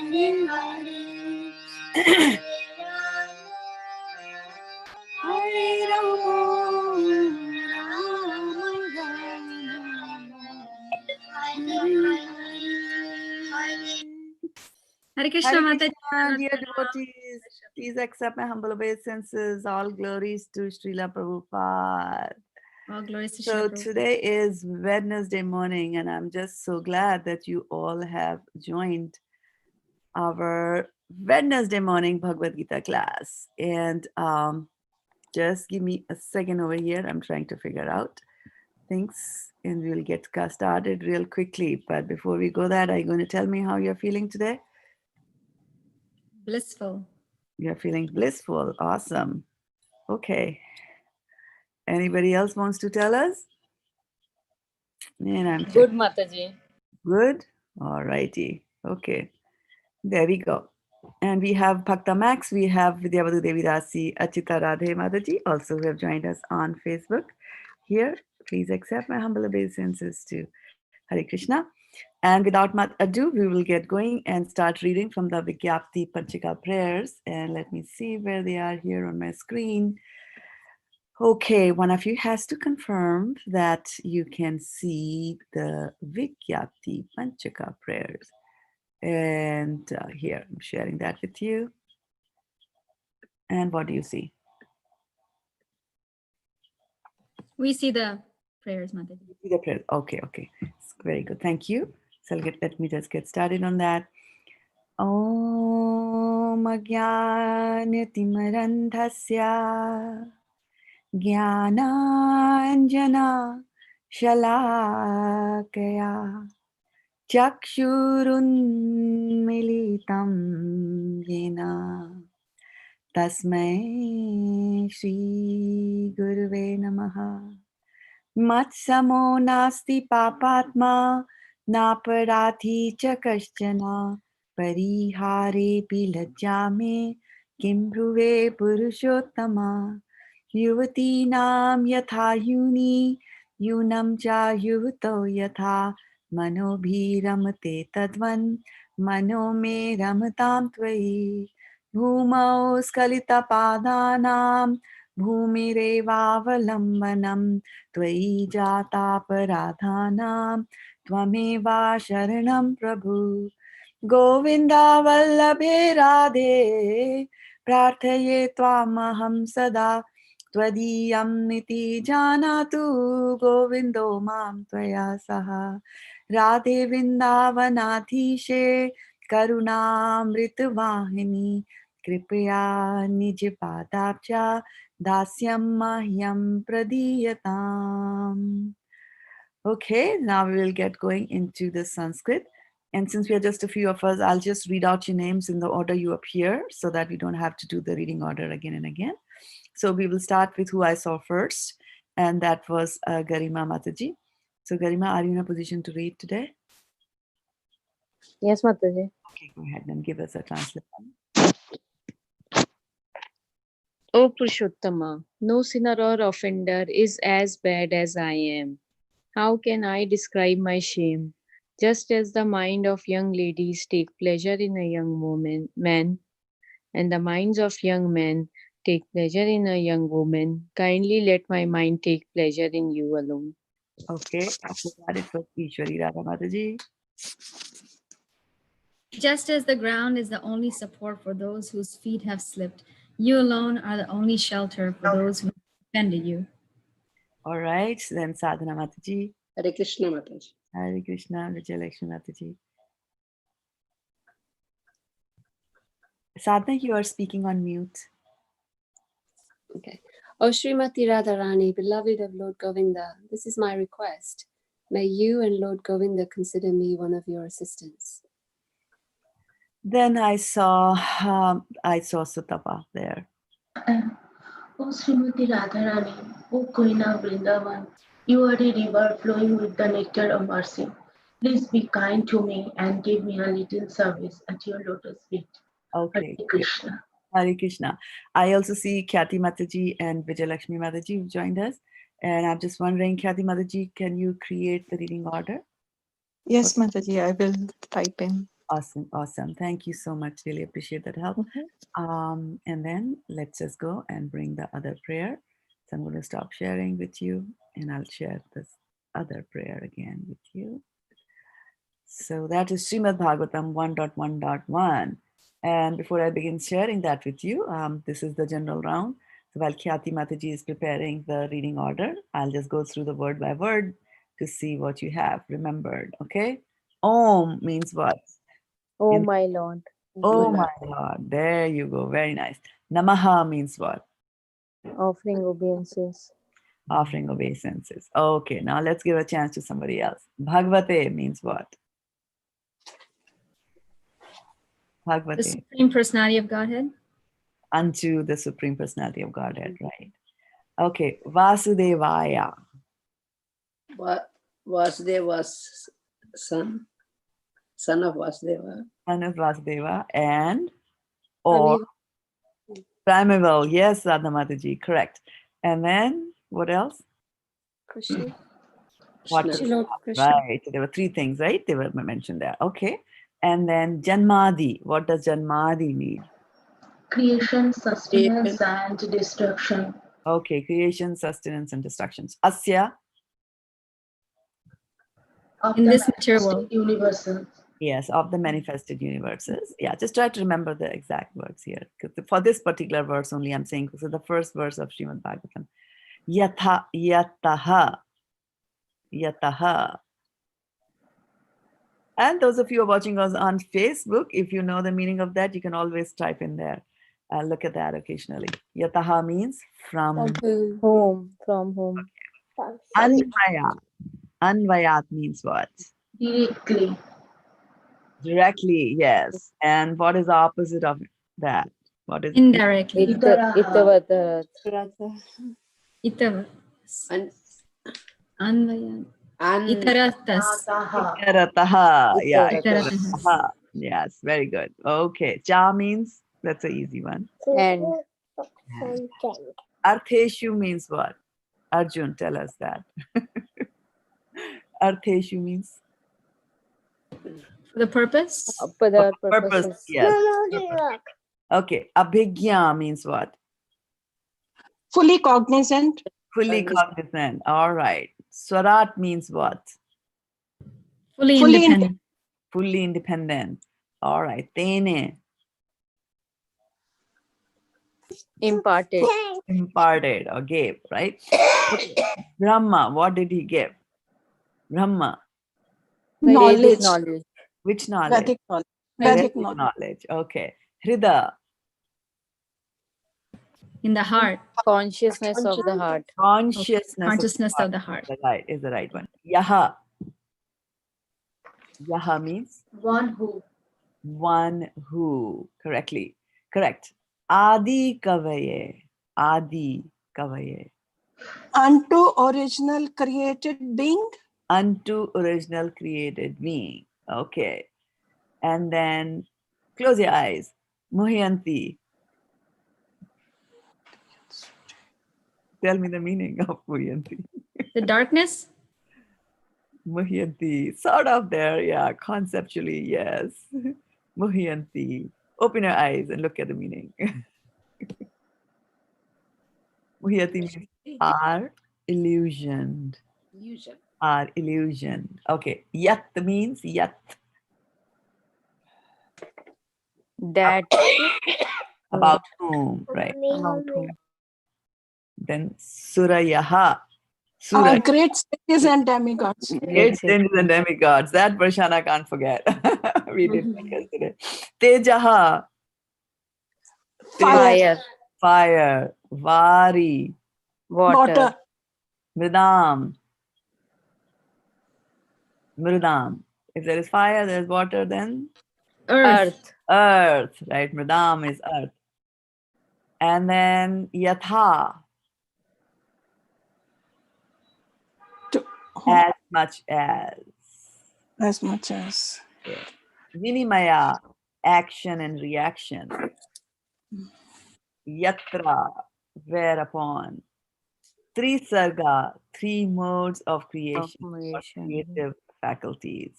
Hare Krishna, Mataji. Dear devotees, please accept my humble obeisances. All glories to Srila Prabhupada. All glories to So Srila Prabhupada. today is Wednesday morning, and I'm just so glad that you all have joined our Wednesday morning Bhagavad-gita class. And just give me a second over here. I'm trying to figure out things, and we'll get started real quickly. But before we go that, are you going to tell me how you're feeling today? Blissful. You're feeling blissful. Awesome. Okay. Anybody else wants to tell us? And I'm Good, Mataji. good. All righty. Okay. There we go. And we have Bhakta Max, we have Shraddha-devi Dasi, Achita Radhe Mataji, also who have joined us on Facebook. Here, please accept my humble obeisances to Hare Krishna. And without much ado, we will get going and start reading from the Vigyapti Panchika prayers. And let me see where they are here on my screen. Okay, one of you has to confirm that you can see the Vigyapti Panchaka prayers. And here, I'm sharing that with you. And what do you see? We see the prayers, Mataji. You see the prayers. Okay. Very good. Thank you. So let me just get started on that. Om Ajnanatimarandhasya Jnananjana Shalakaya Chakshurunmilitam Yena Tasmai Shri Guruve Namaha. Matsamo nasti papatma naparati cha kaschana parihare pilajjame kim bhuve purushottama yuvati nam yatha yuni yunam cha yuvato yatha manobhiramate tadvan mano me ramatam tvai bhumau skalita padanam bhumirevavalambanam Tvai jata paradhanam tvameva sharanam prabhu Govinda vallabhe radhe prarthaye tvamaham sada Twadiyam niti janatu govindo mam tvaya saha Radhe vrindavanadhishe karunamritvahini Kripaya nij padabja Dasyam mahyam pradiyatam. Okay, now we will get going into the Sanskrit. And since we are just a few of us, I'll just read out your names in the order you appear so that we don't have to do the reading order again and again. So we will start with who I saw first, and that was Garima Mataji. So Garima, are you in a position to read today? Yes, Mataji. Okay, go ahead and give us a translation. O Purushottama, no sinner or offender is as bad as I am. How can I describe my shame? Just as the mind of young ladies take pleasure in a young man, and the minds of young men take pleasure in a young woman, kindly let my mind take pleasure in you alone. Okay, after that it was Ishwari Radha Mataji. Just as the ground is the only support for those whose feet have slipped, you alone are the only shelter for those who have offended you. All right, then Sadhana Mataji. Hare Krishna Mataji. Hare Krishna, Vijayalakshmi Mataji. Sadhana, you are speaking on mute. Okay. O Srimati Radharani, beloved of Lord Govinda, this is my request. May you and Lord Govinda consider me one of your assistants. Then I saw Sutapa there. O Srimati Radharani, O Queen of Vrindavan, you are a river flowing with the nectar of mercy. Please be kind to me and give me a little service at your lotus feet. Okay. Hare Krishna. Hare Krishna. I also see Khyati Mataji and Vijayalakshmi Mataji who joined us. And I'm just wondering, Khyati Mataji, can you create the reading order? Yes, Mataji, I will type in. Awesome, awesome. Thank you so much. Really appreciate that help. And then let's just go and bring the other prayer. So I'm going to stop sharing with you and I'll share this other prayer again with you. So that is Srimad Bhagavatam 1.1.1. And before I begin sharing that with you, this is the general round. So while Khyati Mataji is preparing the reading order, I'll just go through the word by word to see what you have remembered, okay? Om means what? Oh my Lord. Oh my Lord, there you go, very nice. Namaha means what? Offering obeisances. Offering obeisances. Okay, now let's give a chance to somebody else. Bhagavate means what? The Bhagavate, Supreme Personality of Godhead. unto the Supreme Personality of Godhead, right? Okay, Vasudevaya. Vasudeva was son of Vasudeva. Son of Vasudeva and or primeval. Yes, Radha Mataji, correct. And then what else? Krishna. What Krishna. else? Lord Krishna. Right. There were three things, right? They were mentioned there. Okay. And then Janmadi. What does Janmadi mean? Creation, sustenance, and destruction. Okay. Creation, sustenance, and destructions. Asya. Of In the this material manifested world. universes. Yes, of the manifested universes. Yeah, just try to remember the exact words here. For this particular verse only, I'm saying, so the first verse of Srimad Bhagavatam. Yatha, yataha, yataha. And those of you who are watching us on Facebook, if you know the meaning of that, you can always type in there. Look at that occasionally. Yataha means from. Home. From home. Anvaya. Anvayat means what? Directly. Directly, yes. And what is the opposite of that? What is Indirectly. Itavata. Itava. And Anvaya. and Itaratas. Ataha. Itarataha. Yeah, Itaratas. itarataha. Yes, very good. Okay. Cha means, that's an easy one. And Artheshu means what? Arjun, tell us that. Artheshu means? For the purpose. for the Purpose, purposes. yes. Okay. Abhigya means what? Fully cognizant. Fully cognizant. All right. Swarat means what? Fully Fully independent. Fully independent. All right. Tene. Imparted. Imparted or gave, right? Okay. Brahma, what did he give? Brahma. Knowledge. Knowledge. Which knowledge? Vedic knowledge. Vedic Vedic knowledge. knowledge. Okay. Hrida. In the heart. Consciousness of the heart. Consciousness. Consciousness of the heart. Right, is the right one. Yaha. Yaha means One who. one who. Correctly. Correct. Adi Kavaye. Adi Kavaye. Unto original created being. Unto original created being. Okay. And then close your eyes. Muhyanti. Tell me the meaning of Muhyanti. The darkness. Muhyanti. Sort of there, yeah. Conceptually, yes. Muhyanti. Open your eyes and look at the meaning. Muhyanti means are illusioned. illusion. Are illusioned. Okay. Yat means yat. That About whom, right? about whom. Then Surayaha. Suraya. Great sages and demigods. Great saints and demigods. That Varshana can't forget. We did that yesterday. Tejaha. Fire. Fire. Vari. Water. Mridam. Mridam. If there is fire, there is water, then Earth. earth. Right? Mridam is earth. And then Yatha. As much as. As much as. Vinimaya, action and reaction. Yatra, whereupon. Trisarga, three modes of creation, or creative faculties.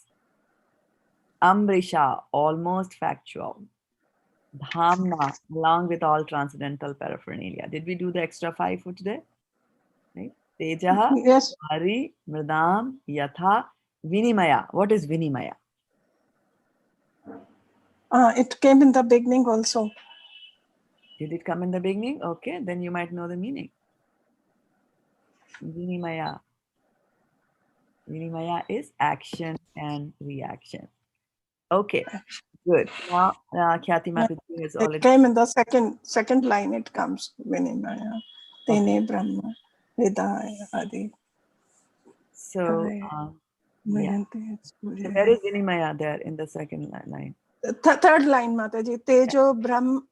Amrisha, almost factual. Dhamna, along with all transcendental paraphernalia. Did we do the extra 5 for today? Right? Tejaha, Yes, Hari, Mridam, Yatha, Vinimaya. What is Vinimaya? it came in the beginning also. Did it come in the beginning? Okay, then you might know the meaning. Vinimaya. Vinimaya is action and reaction. Okay, good. Now, Khyati Mataji has It already. came in the second line. It comes Vinimaya, Tene Brahma, Hridaya, Adi. So, yeah. So there is Vinimaya there in the second line. Third line, Mataji. Tejo Brahm,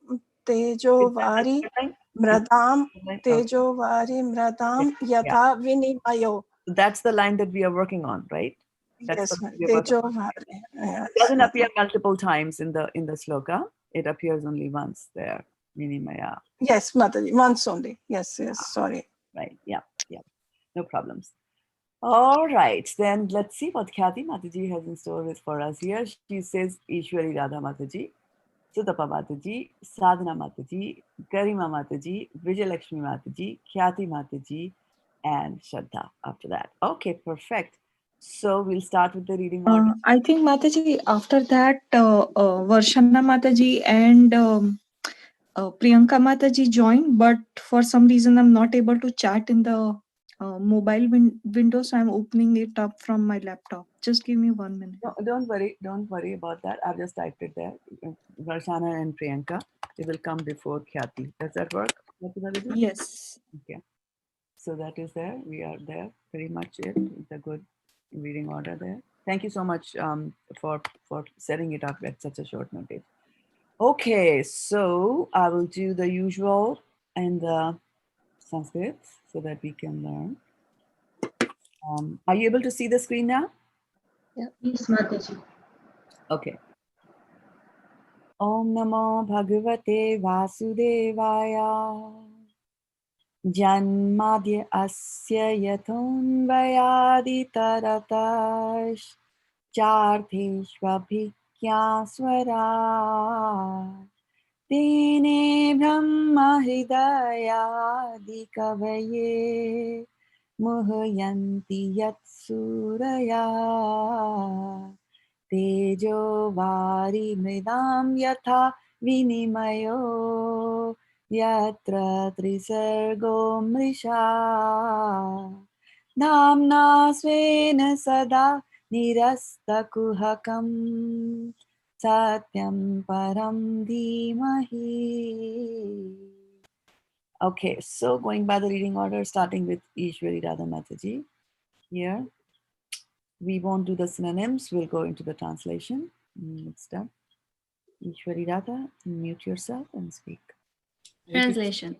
Tejo Is that the Vari, third line? Mradam, Okay. Tejo Vari, Mradam, Yeah. Yatha Vinimayo. So that's the line that we are working on, right? That's Yes, the line we are working Tejo on. Vari. Yes. It doesn't appear multiple times in the sloka. It appears only once there. Vinimaya. Yes, Mataji, once only. Yes, sorry. Right. Yeah. No problems. All right. Then let's see what Khyati Mataji has in store with for us here. She says Ishwari Radha Mataji, Sudapa Mataji, Sadhana Mataji, Garima Mataji, Vijayalakshmi Mataji, Khyati Mataji, and Shraddha after that. Okay, perfect. So we'll start with the reading order. I think Mataji, after that, Varshana Mataji and Priyanka Mataji joined, but for some reason I'm not able to chat in the mobile window, so I'm opening it up from my laptop. Just give me 1 minute. No, don't worry about that. I've just typed it there. Varshana and Priyanka. They will come before Khyati. Does that work? Yes. Okay. So that is there. We are there. Pretty much it. It's a good reading order there. Thank you so much for setting it up at such a short notice. Okay, so I will do the usual in the Sanskrit so that we can learn. Are you able to see the screen now? Yes, Mataji. Okay. Om Namo Bhagavate Vasudevaya Janmadya Asya Yatonvayaditaratas Chartheshvabhikya Swara Tene Brahma Hridayadi Kavaye Muhyanti Yatsuraya Tejo Vari Mridam Yatha Vinimayo Yatra Trisargo Mrisha Namna Svena Sada Nirasta Kuhakam Satyam Param Dhimahi. Okay, so going by the reading order, starting with Ishwari Radha Mataji. Here, we won't do the synonyms, we'll go into the translation. Let's start. Ishwari Radha, mute yourself and speak. Translation.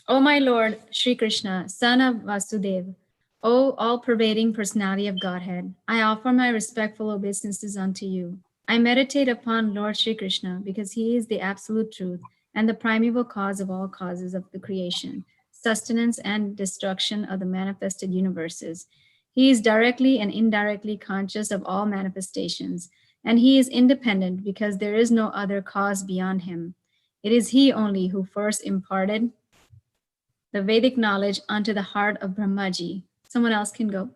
O my Lord, Sri Krishna, son of Vasudeva, O all-pervading personality of Godhead, I offer my respectful obeisances unto you. I meditate upon Lord Sri Krishna because he is the absolute truth and the primeval cause of all causes of the creation, sustenance and destruction of the manifested universes. He is directly and indirectly conscious of all manifestations, and he is independent because there is no other cause beyond him. It is he only who first imparted the Vedic knowledge unto the heart of Brahmaji. Someone else can go.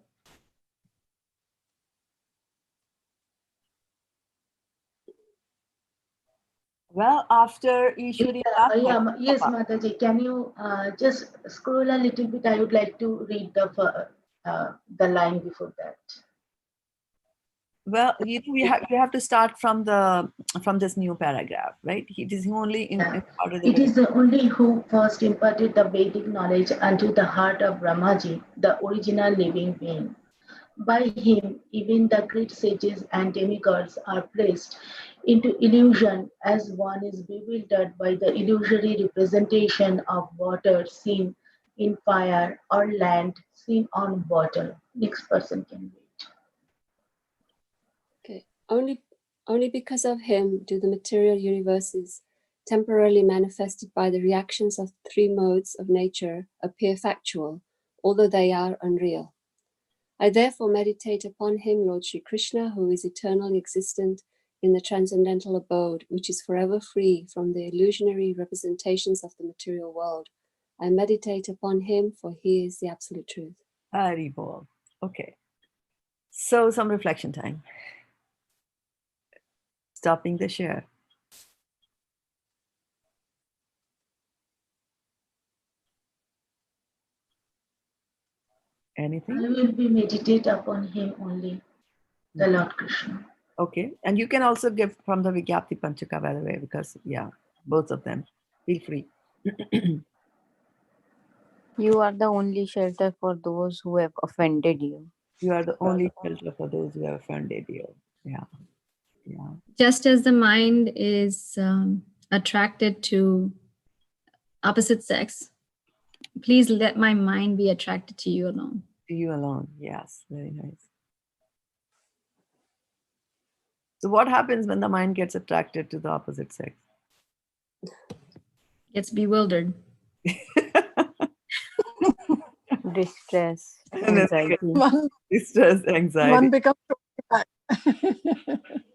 Well, after Ishwari Radha, Yes, Mataji, can you just scroll a little bit? I would like to read the line before that. well, you have to start from this new paragraph, right? It is only imparted the It Vedic. is the only who first imparted the Vedic knowledge unto the heart of Brahmaji, the original living being. By him, even the great sages and demigods are placed into illusion as one is bewildered by the illusory representation of water seen in fire or land seen on water. Next person can read. Okay. Only because of him do the material universes, temporarily manifested by the reactions of three modes of nature, appear factual, although they are unreal. I therefore meditate upon him, Lord Sri Krishna, who is eternally existent in the transcendental abode, which is forever free from the illusionary representations of the material world. I meditate upon him, for he is the absolute truth. Hari Bol. Okay. So some reflection time. Stopping the share. I Anything? will be meditate upon him only, the Lord Krishna. Okay. And you can also give from the Vigyapti Panchaka, by the way, because, yeah, both of them. Feel free. You are the only shelter for those who have offended you. You are the only shelter for those who have offended you. Yeah. Yeah. Just as the mind is attracted to opposite sex, please let my mind be attracted to you alone. To you alone. Yes. Very nice. So what happens when the mind gets attracted to the opposite sex? Gets bewildered. Distress, And then anxiety. One, distress, anxiety. one becomes totally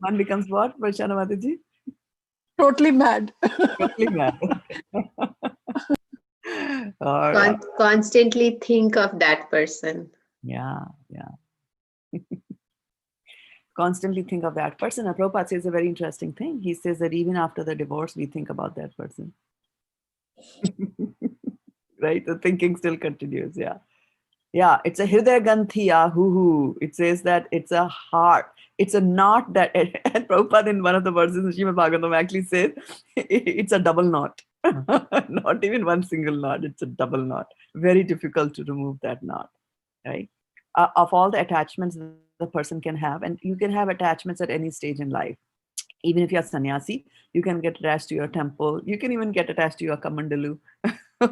One becomes what, Varshana Mataji? totally mad. Totally mad. All right. Constantly think of that person. Yeah, yeah. Constantly think of that person. And Prabhupada says a very interesting thing. He says that even after the divorce, we think about that person. Right? The thinking still continues. Yeah. Yeah. It's a hridaya ganthiya hu. It says that it's a heart. It's a knot that, and Prabhupada in one of the verses in Srimad Bhagavatam actually says it's a double knot. Not even one single knot. It's a double knot. Very difficult to remove that knot. Right? Of all the attachments the person can have, and you can have attachments at any stage in life. Even if you're sannyasi, you can get attached to your temple. You can even get attached to your kamandalu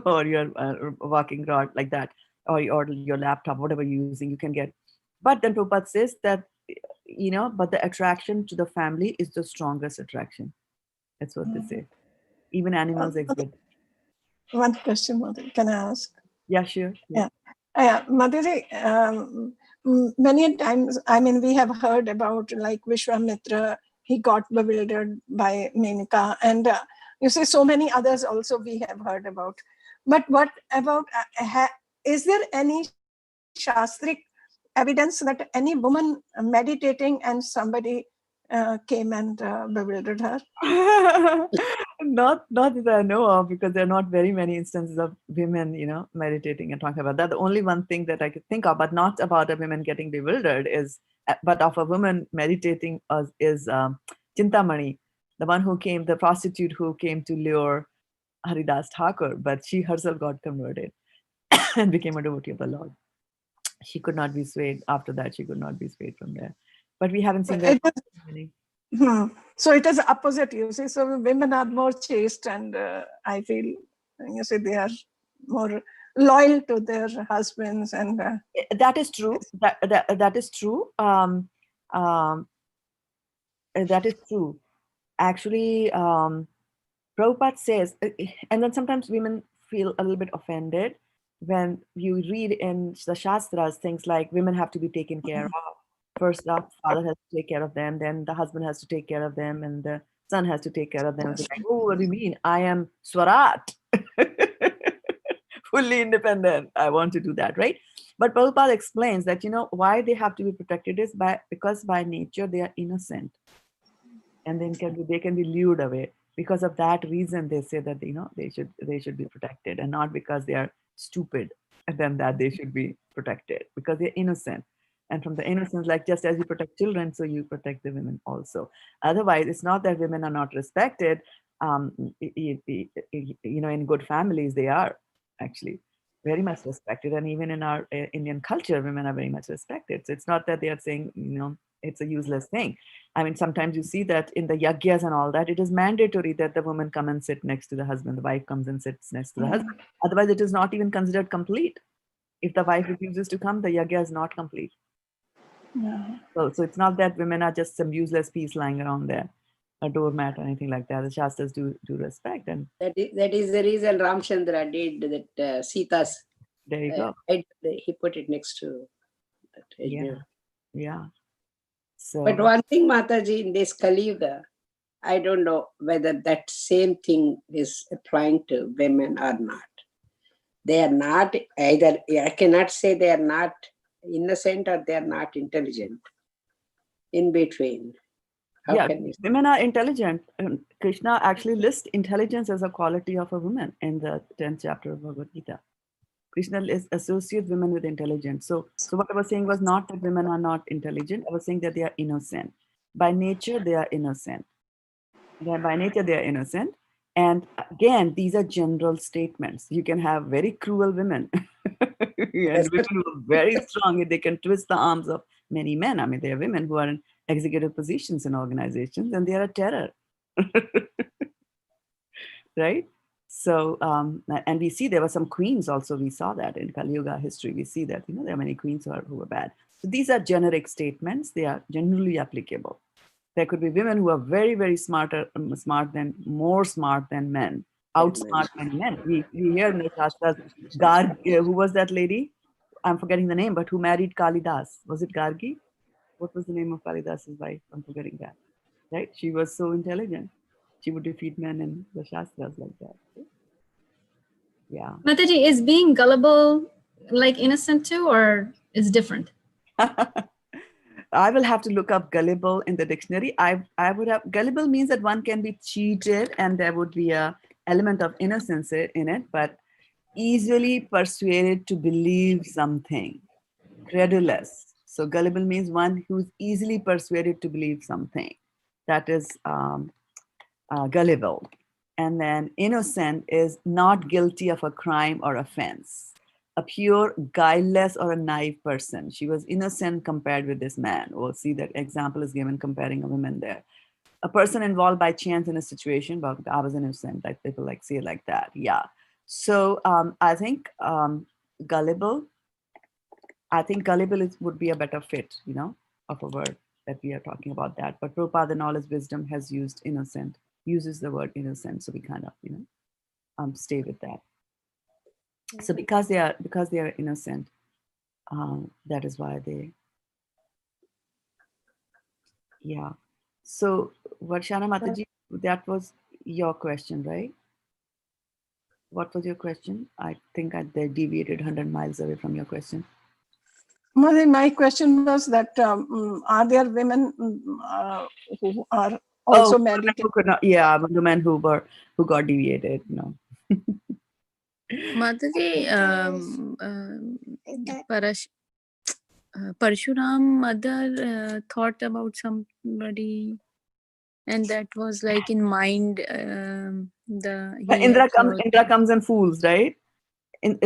or your walking rod like that, or your laptop, whatever you're using, you can get. But then Prabhupada says that, but the attraction to the family is the strongest attraction. That's what they say. Even animals exhibit. One question, Mother, can I ask? Yeah, sure. Yeah. Mataji, many times, we have heard about like Vishwamitra, he got bewildered by Menaka, and you say so many others also we have heard about. But what about, is there any Shastric evidence that any woman meditating and somebody came and bewildered her? Not that I know of, because there are not very many instances of women, meditating and talking about that. The only one thing that I could think of, but not about a woman getting bewildered, but of a woman meditating is Chintamani, the one who came, the prostitute who came to lure Haridas Thakur, but she herself got converted and became a devotee of the Lord. She could not be swayed. After that, she could not be swayed from there. But we haven't seen that. So it is opposite, you see. So women are more chaste, and I feel, you see, they are more loyal to their husbands, and that is true. That is true. That is true. Actually, Prabhupada says, and then sometimes women feel a little bit offended when you read in the Shastras things like women have to be taken care of. First, the father has to take care of them, then the husband has to take care of them, and the son has to take care of them. It's like, oh, what do you mean? I am Swarat, fully independent. I want to do that, right? But Prabhupada explains that, why they have to be protected is because by nature they are innocent, and then they can be lured away. Because of that reason, they say that they should be protected, and not because they are stupid, and then that they should be protected because they're innocent. And from the innocence, like just as you protect children, so you protect the women also. Otherwise, it's not that women are not respected. In good families, they are actually very much respected, and even in our Indian culture, women are very much respected. So it's not that they are saying, it's a useless thing. I mean, sometimes you see that in the yagyas and all that, it is mandatory that the woman come and sit next to the husband. The wife comes and sits next to the husband. Otherwise, it is not even considered complete. If the wife refuses to come, the yagya is not complete. Yeah. So it's not that women are just some useless piece lying around there, a doormat or anything like that. The Shastras do respect. And that is the reason Ramchandra did that Sita's. There you go. He put it next to that. Yeah. So, But one thing, Mataji, in this Kali Yuga, I don't know whether that same thing is applying to women or not. They are not either, I cannot say they are not innocent or they are not intelligent. In between. How yeah, can you say? women are intelligent. Krishna actually lists intelligence as a quality of a woman in the 10th chapter of Bhagavad-gita. Krishna associates women with intelligence. So what I was saying was not that women are not intelligent. I was saying that they are innocent. By nature, they are innocent. By nature, they are innocent. And again, these are general statements. You can have very cruel women and women who are very strong. They can twist the arms of many men. I mean, there are women who are in executive positions in organizations and they are a terror. Right? So, and we see there were some queens also. We saw that in Kali Yuga history. We see that, there are many queens who were bad. So these are generic statements. They are generally applicable. There could be women who are very, very more smart than men, outsmart many men. We hear in the Shastras, who was that lady? I'm forgetting the name, but who married Kalidas? Was it Gargi? What was the name of Kalidas's wife? I'm forgetting that. Right? She was so intelligent. She would defeat men in the Shastras like that. Yeah. Mataji, is being gullible like innocent too, or is different? I will have to look up gullible in the dictionary. I would have, gullible means that one can be cheated and there would be a element of innocence in it, but easily persuaded to believe something, credulous. So gullible means one who's easily persuaded to believe something. That is gullible. And then innocent is not guilty of a crime or offense. A pure, guileless, or a naive person. She was innocent compared with this man. We'll see that example is given comparing a woman there. A person involved by chance in a situation, but I was innocent. Like people like say it like that. Yeah. So I think gullible. I think gullible would be a better fit, of a word that we are talking about that. But Prabhupada in all his wisdom has used innocent, uses the word innocent. So we kind of, stay with that. So because they are innocent, that is why they, yeah. So Varshana Mataji, that was your question, right? What was your question? I think they deviated 100 miles away from your question. My question was that are there women who are also married? Women who got deviated, Mataji, Parshuram mother thought about somebody, and that was like in mind. Indra comes and fools, right? And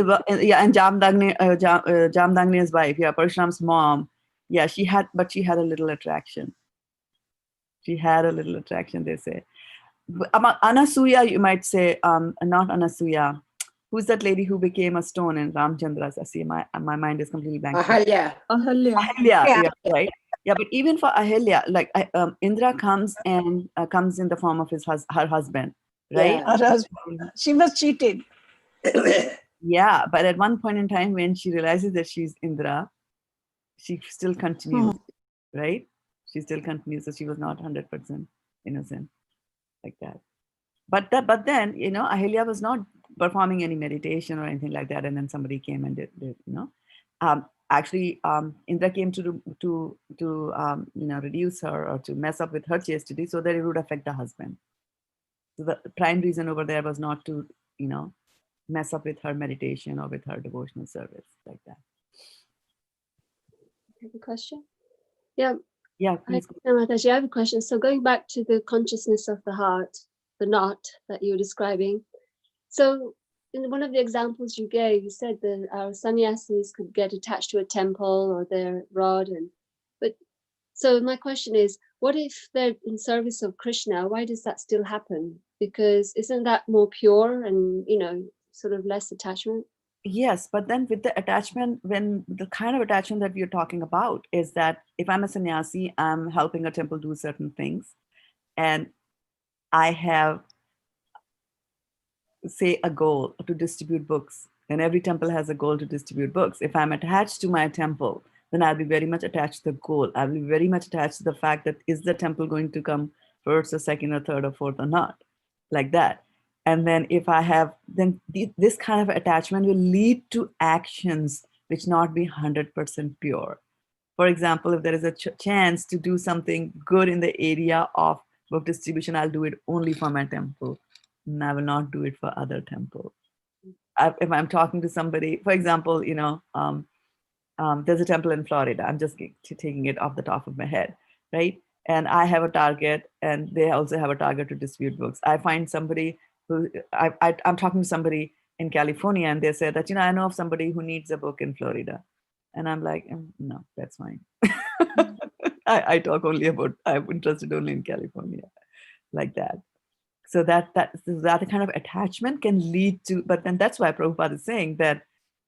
Jamdagni's wife, Parshuram's mom, she had a little attraction. They say. Anasuya, you might say, not Anasuya. Who's that lady who became a stone in Ramchandra's? I see my mind is completely blank. Ahalya. Yeah, right. Yeah, but even for Ahalya, like Indra comes in the form of her husband, right? Yeah. Her husband. She was cheated. Yeah, but at one point in time when she realizes that she's Indra, she still continues, right? She still continues, so she was not 100% innocent like that. But then, Ahalya was not performing any meditation or anything like that, and then somebody came and did actually, Indra came to reduce her or to mess up with her chastity so that it would affect the husband. So the prime reason over there was not to, mess up with her meditation or with her devotional service like that. You have a question? Yeah. Yeah, please. Mataji, I have a question. So going back to the consciousness of the heart, the knot that you were describing. So in one of the examples you gave, you said that our sannyasis could get attached to a temple or their rod. So my question is, what if they're in service of Krishna? Why does that still happen? Because isn't that more pure and, sort of less attachment? Yes, but then with the attachment, when the kind of attachment that we are talking about is that if I'm a sannyasi, I'm helping a temple do certain things, and I have, say, a goal to distribute books, and every temple has a goal to distribute books. If I'm attached to my temple, then I'll be very much attached to the goal. I'll be very much attached to the fact that is the temple going to come first or second or third or fourth or not, like that. And then if I have, then this kind of attachment will lead to actions which not be 100% pure. For example, if there is a chance to do something good in the area of book distribution, I'll do it only for my temple, and I will not do it for other temples. If I'm talking to somebody, for example, there's a temple in Florida. I'm just taking it off the top of my head, right? And I have a target, and they also have a target to distribute books. I find somebody who I'm talking to somebody in California, and they say that, I know of somebody who needs a book in Florida. And I'm like, no, that's fine. I talk only about, I'm interested only in California, like that. So that kind of attachment can lead to, but then that's why Prabhupada is saying that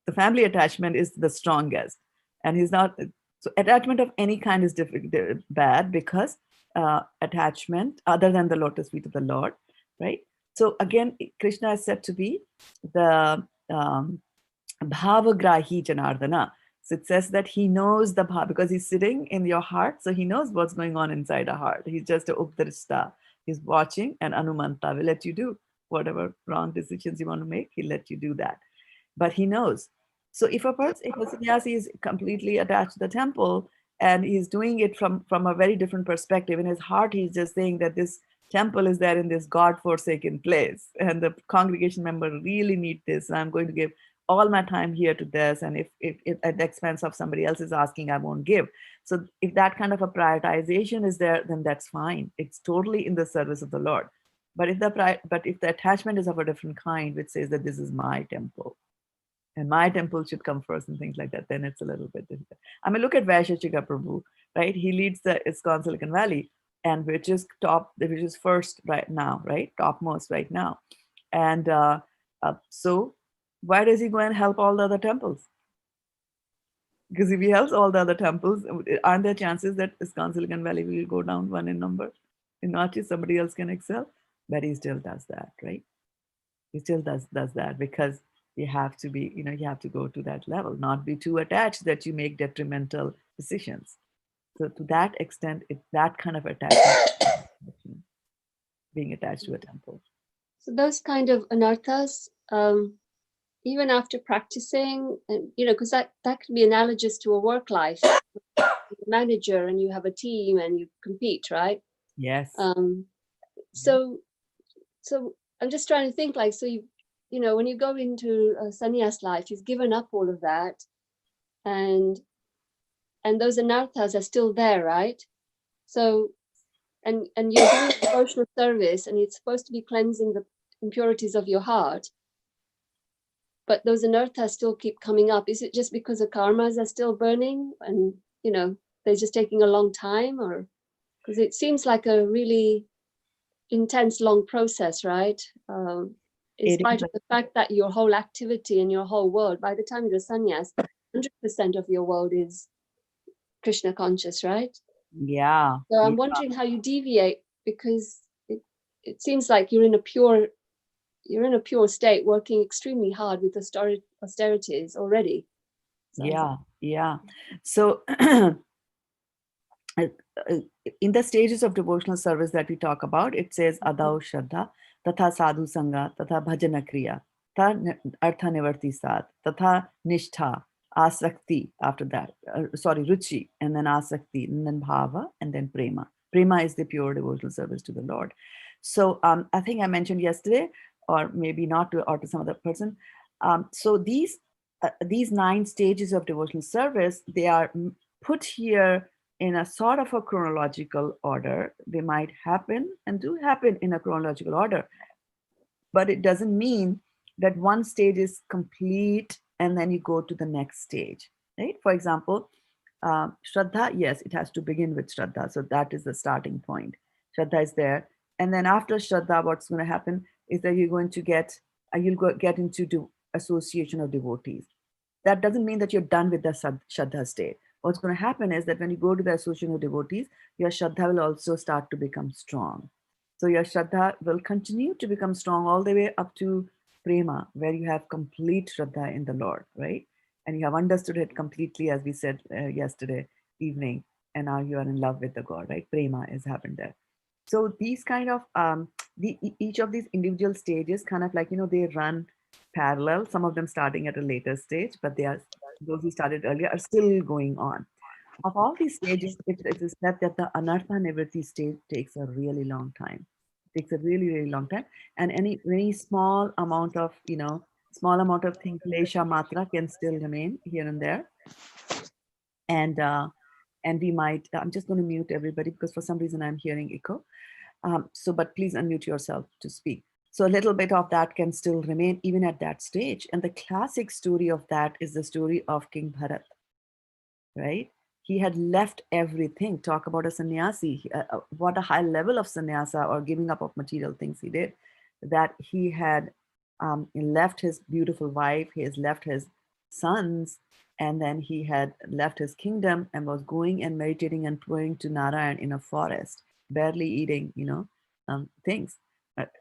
the family attachment is the strongest. And he's not, so attachment of any kind is bad, because attachment other than the lotus feet of the Lord, right? So again, Krishna is said to be the bhavagrahi Janardana. So it says that he knows the bhava, because he's sitting in your heart. So he knows what's going on inside a heart. He's just a updrashta. He's watching, and Anumanta will let you do whatever wrong decisions you want to make. He'll let you do that. But he knows. So if a sannyasi is completely attached to the temple, and he's doing it from a very different perspective, in his heart, he's just saying that this temple is there in this God-forsaken place, and the congregation member really need this. And I'm going to give all my time here to this, and if at the expense of somebody else is asking, I won't give. So if that kind of a prioritization is there, then that's fine. It's totally in the service of the Lord. But if the attachment is of a different kind, which says that this is my temple, and my temple should come first, and things like that, then it's a little bit difficult. I mean, look at Vaisheshika Prabhu, right? He leads the ISKCON Silicon Valley, and which is first right now, right? Topmost right now. And so why does he go and help all the other temples? Because if he helps all the other temples, aren't there chances that ISKCON Silicon Valley will go down one in number? And not just somebody else can excel, but he still does that, right? He still does that, because you have to be, you have to go to that level, not be too attached that you make detrimental decisions. So to that extent, it's that kind of attachment, being attached to a temple. So those kind of anarthas, even after practicing, and because that can be analogous to a work life. You're a manager, and you have a team, and you compete, right? Yes. So I'm just trying to think, like, so when you go into a sannyas life, you've given up all of that, and those anarthas are still there, right? So, and you're doing devotional service, and it's supposed to be cleansing the impurities of your heart, but those anarthas still keep coming up. Is it just because the karmas are still burning, and they're just taking a long time, or because it seems like a really intense, long process, right? In spite of the fact that your whole activity and your whole world, by the time you're sannyas, 100% of your world is Krishna conscious, right? Yeah. So I'm wondering how you deviate, because it seems like you're in a pure state, working extremely hard with austerities already. So. Yeah. So in the stages of devotional service that we talk about, it says Adau Shraddha, Tatha Sadhu Sangha, Tatha Bhajana Kriya, Tatha Artha Nivarti Sat, Tatha Nishtha, Asakti, after that, Ruchi, and then Asakti, and then Bhava, and then Prema. Prema is the pure devotional service to the Lord. So I think I mentioned yesterday, or maybe not to, or to some other person. So these 9 stages of devotional service, they are put here in a sort of a chronological order. They might happen and do happen in a chronological order, but it doesn't mean that one stage is complete and then you go to the next stage, right? For example, Shraddha, yes, it has to begin with Shraddha. So that is the starting point. Shraddha is there. And then after Shraddha, what's going to happen is that you're going to get into association of devotees. That doesn't mean that you're done with the Shraddha state. What's going to happen is that when you go to the association of devotees, your Shraddha will also start to become strong. So your Shraddha will continue to become strong all the way up to Prema, where you have complete Shraddha in the Lord, right? and you have understood it completely, as we said yesterday evening, and now you are in love with the God, right? Prema has happened there. So these kind of each of these individual stages kind of like, they run parallel, some of them starting at a later stage, but they are, those who started earlier are still going on. Of all these stages, it is said that the anartha nivritti stage takes a really long time. It takes a really, really long time. And any small amount of, small amount of things, lesha matra, can still remain here and there. And we might, I'm just going to mute everybody because for some reason I'm hearing echo. But please unmute yourself to speak. So a little bit of that can still remain even at that stage. And the classic story of that is the story of King Bharat, right? He had left everything. Talk about a sannyasi. What a high level of sannyasa or giving up of material things he did. That he had left his beautiful wife, he has left his sons, and then he had left his kingdom and was going and meditating and praying to Narayan in a forest, barely eating, things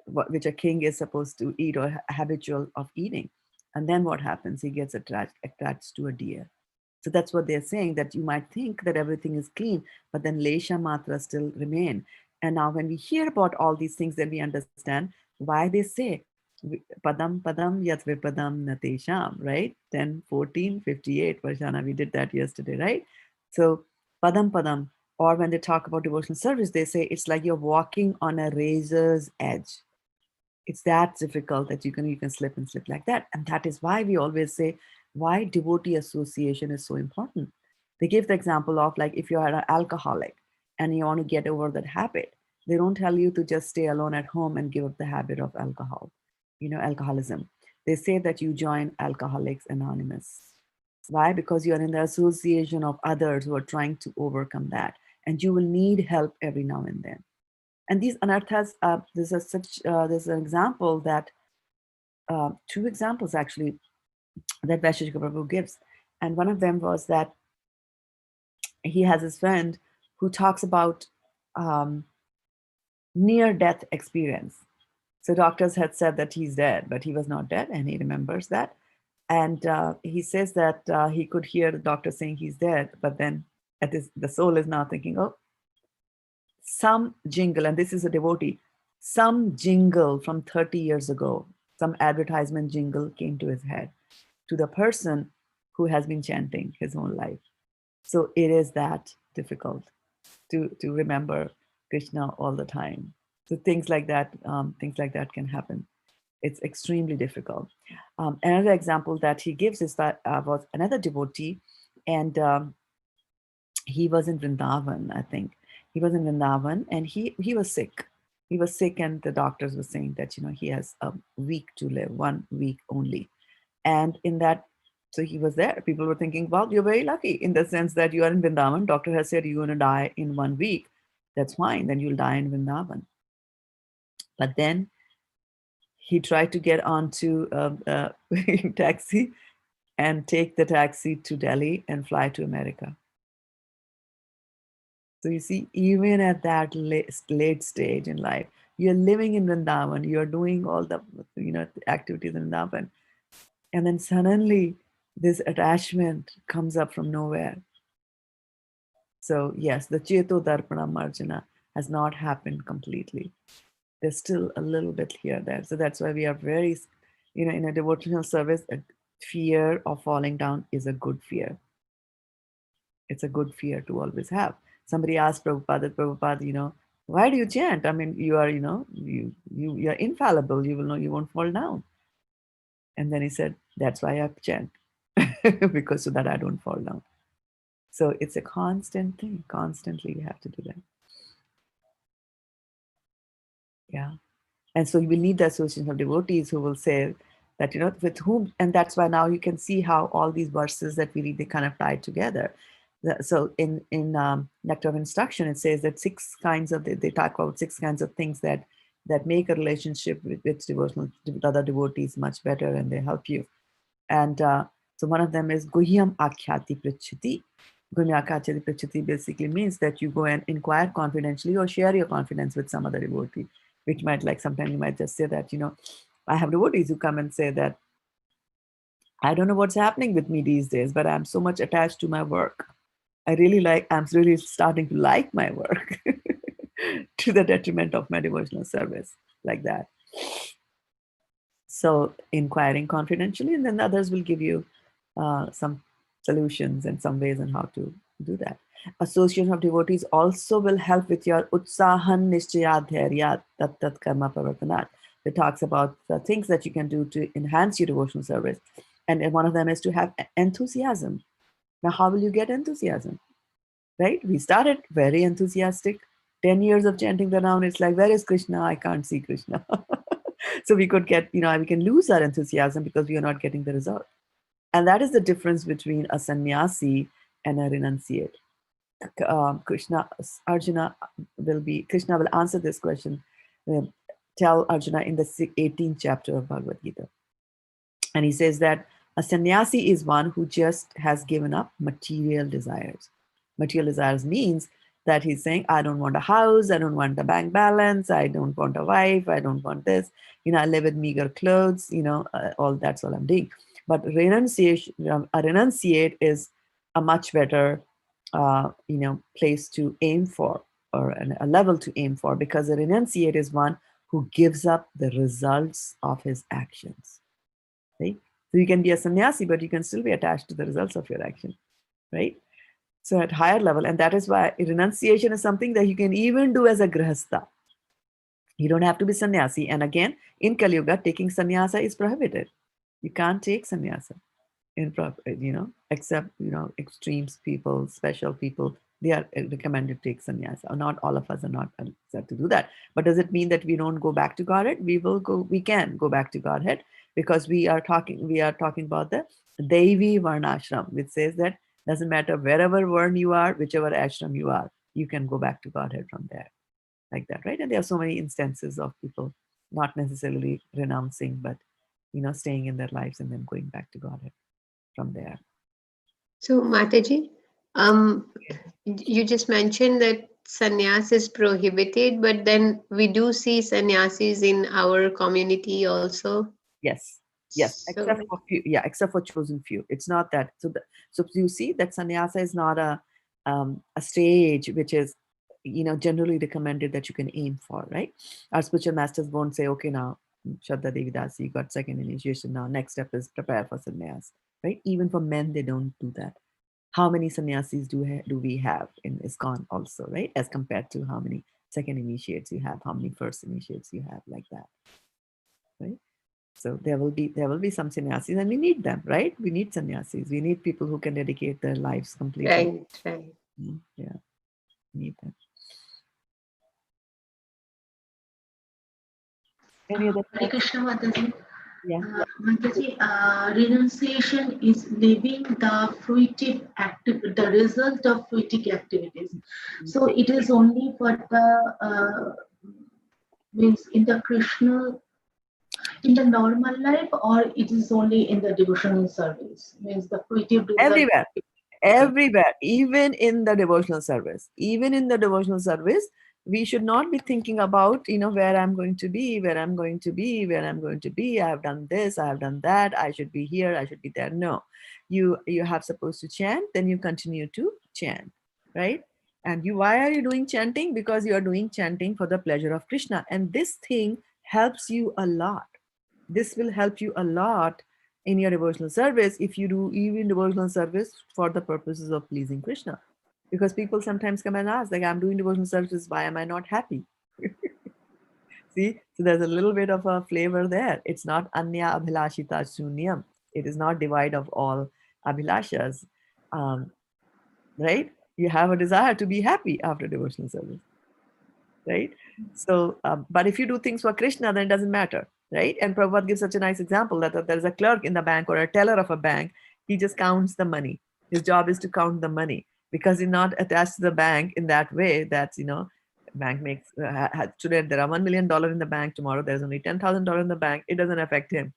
which a king is supposed to eat or habitual of eating. And then what happens? He gets attached to a deer. So that's what they're saying, that you might think that everything is clean, but then lesha matra still remain. And now when we hear about all these things, then we understand why they say padam padam yat vipadam natesham, right? 10, 14, 58, Varshana, we did that yesterday, right? So padam padam, or when they talk about devotional service, they say it's like you're walking on a razor's edge. It's that difficult that you can slip and slip like that. And that is why we always say why devotee association is so important. They give the example of like if you're an alcoholic and you want to get over that habit, they don't tell you to just stay alone at home and give up the habit of alcoholism. They say that you join Alcoholics Anonymous. Why? Because you're in the association of others who are trying to overcome that, and you will need help every now and then. And these anarthas, there's an example that, two examples actually, that Vaisheshika Prabhu gives. And one of them was that he has his friend who talks about near-death experience. So doctors had said that he's dead, but he was not dead, and he remembers that. And he says that he could hear the doctor saying he's dead, but then the soul is now thinking, oh, some jingle, and this is a devotee, some jingle from 30 years ago, some advertisement jingle came to his head, to the person who has been chanting his whole life. So it is that difficult to remember Krishna all the time. So things like that can happen. It's extremely difficult. Another example that he gives is that was another devotee, and he was in Vrindavan, I think. He was in Vrindavan, and he was sick. He was sick, and the doctors were saying that he has a week to live, 1 week only. And in that, so he was there. People were thinking, well, you're very lucky in the sense that you are in Vrindavan. Doctor has said you're going to die in 1 week. That's fine. Then you'll die in Vrindavan. But then he tried to get onto a taxi and take the taxi to Delhi and fly to America. So you see, even at that late stage in life, you're living in Vrindavan, you're doing all the activities in Vrindavan, and then suddenly this attachment comes up from nowhere. So yes, the Cheto Darpana Marjana has not happened completely. There's still a little bit here there. So that's why we are very, in a devotional service, a fear of falling down is a good fear. It's a good fear to always have. Somebody asked Prabhupada, why do you chant? I mean, you are, you're infallible. You will know you won't fall down. And then he said, that's why I chant, because so that I don't fall down. So it's a constant thing. Constantly you have to do that. Yeah. And so you will need the association of devotees who will say that, with whom, and that's why now you can see how all these verses that we read, they kind of tie together. So in Nectar of Instruction, it says that they talk about 6 kinds of things that make a relationship with other devotees much better, and they help you. And so one of them is Guhyam Akhyati Prachati. Guhyam Akhyati Prachati basically means that you go and inquire confidentially or share your confidence with some other devotee, which might, like, sometimes you might just say that, I have devotees who come and say that, I don't know what's happening with me these days, but I'm so much attached to my work. I'm really starting to like my work to the detriment of my devotional service, like that. So inquiring confidentially, and then others will give you some solutions and some ways on how to do that. Association of devotees also will help with your utsahan nishchayadhyarya tat tat karma pravartanat. It talks about the things that you can do to enhance your devotional service. And one of them is to have enthusiasm. Now, how will you get enthusiasm? Right? We started very enthusiastic. 10 years of chanting the Ram, it's like, where is Krishna? I can't see Krishna. So we could get, we can lose our enthusiasm because we are not getting the result. And that is the difference between a sannyasi and a renunciate. Krishna will answer this question. Tell Arjuna in the 18th chapter of Bhagavad-gita. And he says that a sannyasi is one who just has given up material desires. Material desires means that he's saying, I don't want a house, I don't want a bank balance, I don't want a wife, I don't want this, I live with meager clothes, all that's all I'm doing. But a renunciate is a much better, place to aim for, or a level to aim for, because a renunciate is one who gives up the results of his actions. Right? So you can be a sannyasi, but you can still be attached to the results of your action, right? So at higher level, and that is why renunciation is something that you can even do as a grihastha. You don't have to be sannyasi. And again, in Kali Yuga, taking sannyasa is prohibited. You can't take sannyasa, except, extremes people, special people, they are recommended to take sannyasa. Or not all of us are not said to do that. But does it mean that we don't go back to Godhead? We can go back to Godhead, because we are talking about the Devi Varnashram, which says that doesn't matter wherever Varn you are, whichever ashram you are, you can go back to Godhead from there. Like that, right? And there are so many instances of people not necessarily renouncing, but staying in their lives and then going back to Godhead from there. So, Mataji, you just mentioned that sannyas is prohibited, but then we do see sannyasis in our community also. Yes, So, except for few. Yeah, except for chosen few. It's not that. So you see that sannyasa is not a stage which is generally recommended that you can aim for, right? Our spiritual masters won't say, okay, now Shraddha-devi Dasi, you got second initiation. Now next step is prepare for sannyas, right? Even for men, they don't do that. How many sannyasis do we have in ISKCON also, right? As compared to how many second initiates you have, how many first initiates you have, like that, right? So there will be some sannyasis, and we need them, right? We need sannyasis. We need people who can dedicate their lives completely. right. Yeah, we need them. Any other Hare Krishna, Mataji. Yeah. Mataji, renunciation is leaving the the result of fruitive activities. So it is only for the means in the Krishna, in the normal life, or it is only in the devotional service? Means the fruitive result. Everywhere, even in the devotional service, we should not be thinking about, where I'm going to be, I have done this, I have done that, I should be here, I should be there. No, you have supposed to chant, then you continue to chant, right? And why are you doing chanting? Because you are doing chanting for the pleasure of Krishna, and this thing helps you a lot. This will help you a lot in your devotional service if you do even devotional service for the purposes of pleasing Krishna. Because people sometimes come and ask, like, I'm doing devotional services, why am I not happy? See, so there's a little bit of a flavor there. It's not anya abhilashita shunyam. It is not divide of all abhilashas, right? You have a desire to be happy after devotional service, right? So, but if you do things for Krishna, then it doesn't matter, right? And Prabhupada gives such a nice example that there's a clerk in the bank or a teller of a bank. He just counts the money. His job is to count the money, because he's not attached to the bank in that way. That's, bank makes, today there are $1 million in the bank. Tomorrow there's only $10,000 in the bank. It doesn't affect him.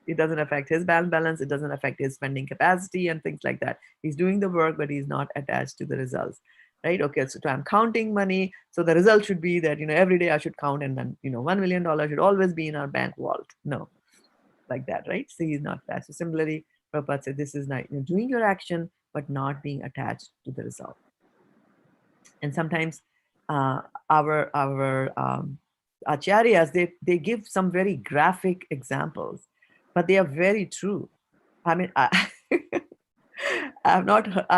It doesn't affect his bank balance. It doesn't affect his spending capacity and things like that. He's doing the work, but he's not attached to the results. Right? Okay, so I'm counting money. So the result should be that, every day I should count, and then, $1 million should always be in our bank vault. No, like that, right? So he's not that. So similarly, Prabhupada said this is like doing your action, but not being attached to the result. And sometimes our acharyas, they give some very graphic examples, but they are very true. I mean, I did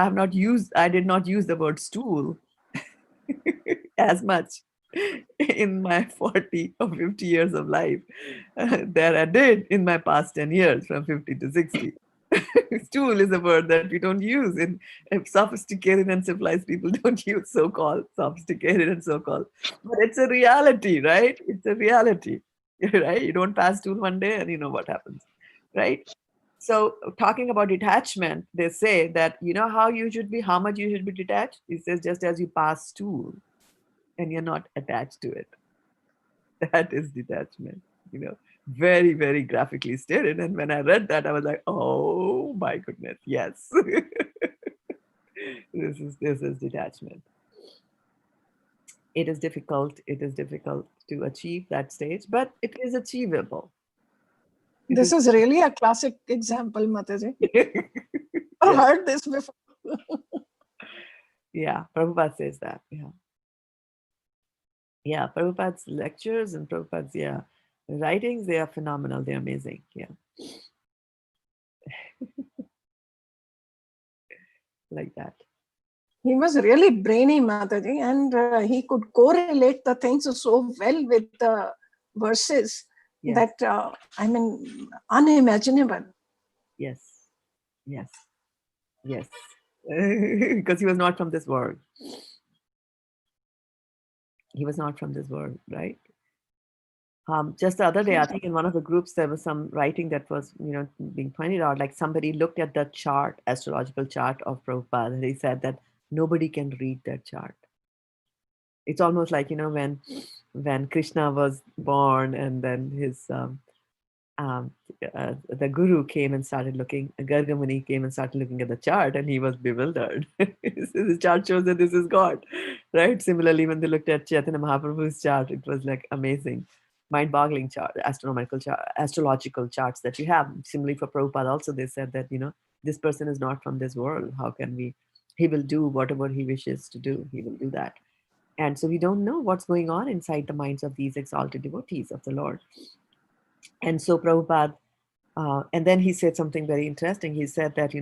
not use the word stool as much in my 40 or 50 years of life that I did in my past 10 years from 50 to 60. Stool is a word that we don't use in sophisticated and civilized people don't use so-called sophisticated and so-called. But it's a reality, right? It's a reality, right? You don't pass stool one day and you know what happens, right? So talking about detachment, they say that you know how much you should be detached? It says just as you pass stool and you're not attached to it. That is detachment, very, very graphically stated. And when I read that, I was like, oh my goodness, yes. This is detachment. It is difficult to achieve that stage, but it is achievable. This is really a classic example, Mataji. I've heard this before. Yeah, Prabhupada says that. Yeah, Prabhupada's lectures and Prabhupada's writings, they are phenomenal. They're amazing. Yeah. Like that. He was really brainy, Mataji, and he could correlate the things so well with the verses that, unimaginable. Yes. Because he was not from this world. He was not from this world, right? Just the other day, I think in one of the groups, there was some writing that was, being pointed out, like somebody looked at the chart, astrological chart of Prabhupada, and he said that nobody can read that chart. It's almost like, when Krishna was born and then his, the guru came and started looking, Garga Muni came and started looking at the chart and he was bewildered. The chart shows that this is God, right? Similarly, when they looked at Chaitanya Mahaprabhu's chart, it was like amazing, mind-boggling chart, astrological charts that you have. Similarly for Prabhupada also, they said that, this person is not from this world. How can he will do whatever he wishes to do. He will do that. And so we don't know what's going on inside the minds of these exalted devotees of the Lord. And so Prabhupada, and then he said something very interesting. He said that,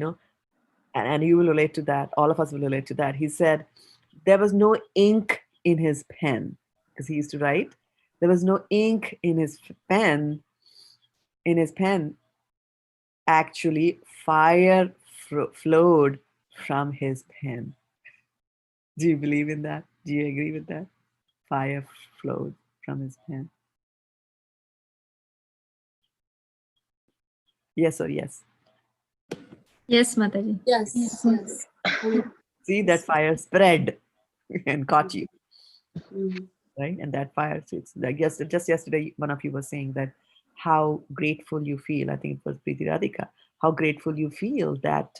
and you will relate to that, all of us will relate to that. He said, there was no ink in his pen, because he used to write. There was no ink in his pen. Actually, fire flowed from his pen. Do you believe in that? Do you agree with that? Fire flowed from his pen. Yes or yes? Yes, Mataji. Yes. See, that fire spread and caught you. Mm. Right? And that fire, so it's like just yesterday, one of you was saying that how grateful you feel. I think it was Preeti Radhika. How grateful you feel that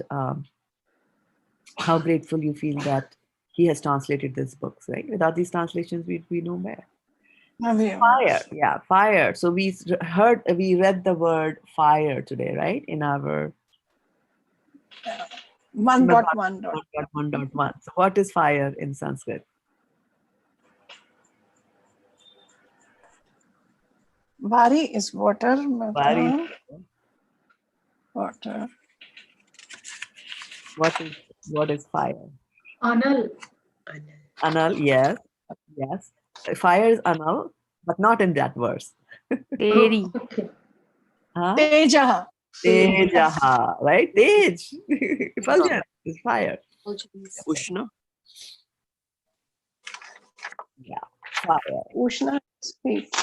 he has translated these books, right? Without these translations, we'd be nowhere. Fire. So we read the word fire today, right? In our 1.1. So what is fire in Sanskrit? Vari is water. Vari. Water. What is fire? Anal. Anal, yes. Fire is anal, but not in that verse. Teri. Okay. Tejaha. Tejaha, right? Tej. Fulgence is fire. Ushna. Yeah, fire. Ushna is heat.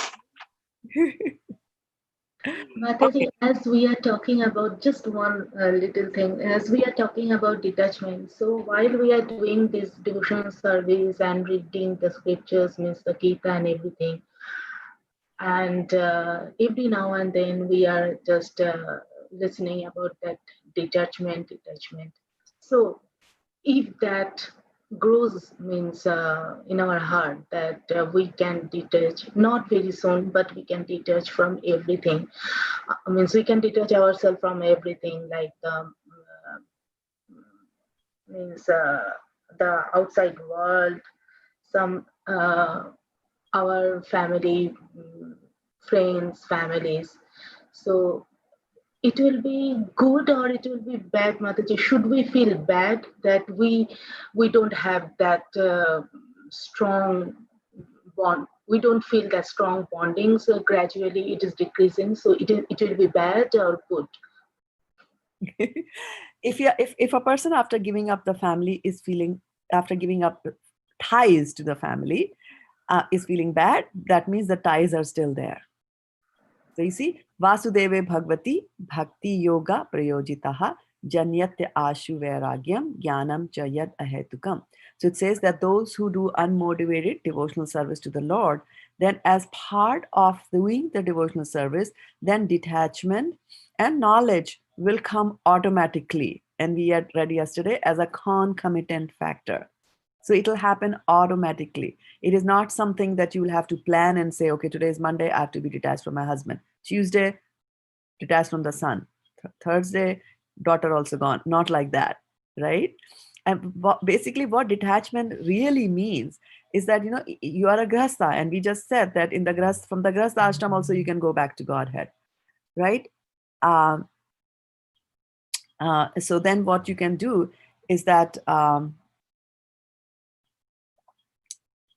Mataji, as we are talking about just one little thing, as we are talking about detachment, so while we are doing this devotional service and reading the scriptures, means the Gita and everything, and every now and then we are just listening about that detachment. So if that grows, means in our heart that we can detach, not very soon, but we can detach from everything. means we can detach ourselves from everything, like means the outside world, some our family, friends, families. So it will be good or it will be bad, Mataji. Should we feel bad that we don't have that strong bond? We don't feel that strong bonding, so gradually it is decreasing. So it will be bad or good? If a person after giving up the family is feeling, after giving up ties to the family, is feeling bad, that means the ties are still there. So you see, Vasudeve Bhagavati Bhakti Yoga Prayojitaha Janyatya Ashu Vairagyam Jnanam cha yad ahetukam. So it says that those who do unmotivated devotional service to the Lord, then as part of doing the devotional service, then detachment and knowledge will come automatically. And we had read yesterday as a concomitant factor. So it'll happen automatically. It is not something that you will have to plan and say, okay, today is Monday, I have to be detached from my husband. Tuesday, detached from the son. Thursday, daughter also gone. Not like that, right? And basically what detachment really means is that, you know, you are a grahastha, and we just said that in the from the grahastha ashram also you can go back to Godhead, right? So then what you can do is that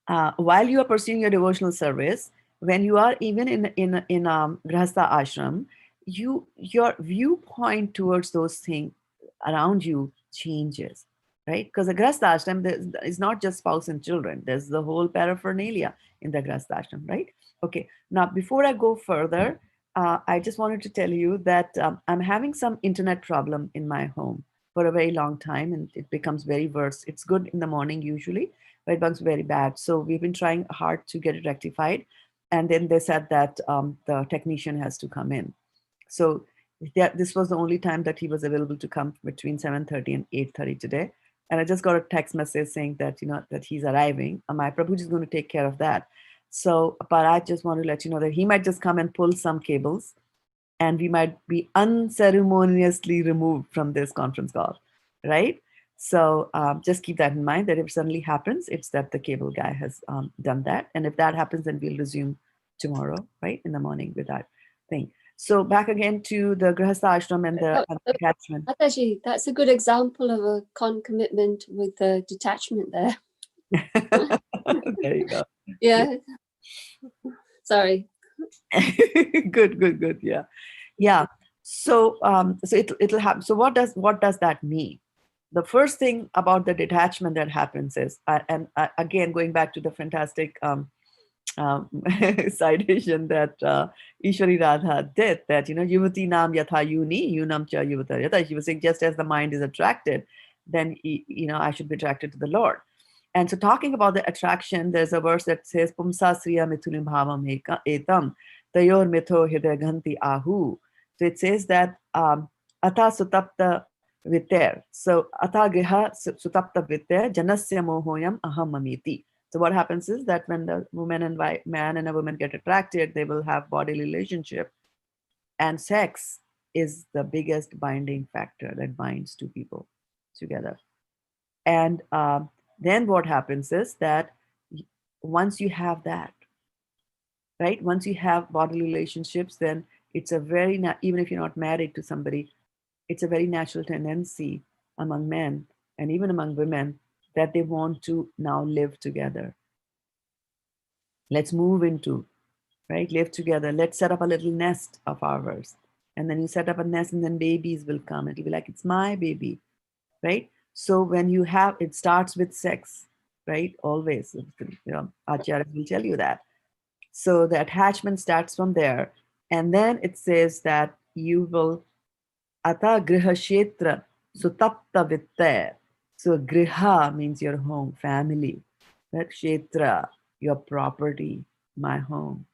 while you are pursuing your devotional service, when you are even in grahastha ashram, your viewpoint towards those things around you changes, right? Because the grahastha ashram is not just spouse and children. There's the whole paraphernalia in the grahastha ashram, right? Okay. Now, before I go further, I just wanted to tell you that I'm having some internet problem in my home for a very long time, and it becomes very worse. It's good in the morning usually, but it becomes very bad. So we've been trying hard to get it rectified. And then they said that the technician has to come in. So this was the only time that he was available to come, between 7:30 and 8:30 today. And I just got a text message saying that, you know, that he's arriving. My Prabhuji is going to take care of that. So, but I just want to let you know that he might just come and pull some cables, and we might be unceremoniously removed from this conference call, right? So just keep that in mind, that if it suddenly happens, it's that the cable guy has done that. And if that happens, then we'll resume tomorrow, right, in the morning with that thing. So back again to the grahastha ashram and the attachment. Mataji, that's a good example of a concomitant with the detachment there. There you go. Yeah. Sorry. Good. Yeah. So so it'll happen. So what does that mean? The first thing about the detachment that happens is, and again going back to the fantastic citation that Ishwari Radha did, that, you know, yuvati nam yatha yuni yunam cha yuvata yata. She was saying, just as the mind is attracted, then, you know, I should be attracted to the Lord. And so talking about the attraction, there's a verse that says, Pumsa sriya mithunim bhavam etam tayor mitho hidaghanti ahu. So it says that atha sutapta viter. So atha griha sutapta viter janasya mohoyam aham mamiti. So what happens is that when the man and a woman get attracted, they will have bodily relationship, and sex is the biggest binding factor that binds two people together. And then what happens is that once you have that, right, once you have bodily relationships, then it's a very, even if you're not married to somebody, it's a very natural tendency among men and even among women that they want to now live together. Let's move into, right, live together. Let's set up a little nest of ours. And then you set up a nest, and then babies will come. It'll be like, it's my baby, right? So when you have, it starts with sex, right? Always, you know, Acharyas will tell you that. So the attachment starts from there. And then it says that you will, ata griha kshetra sutapta vitta. So griha means your home, family. That kshetra, your property, my home,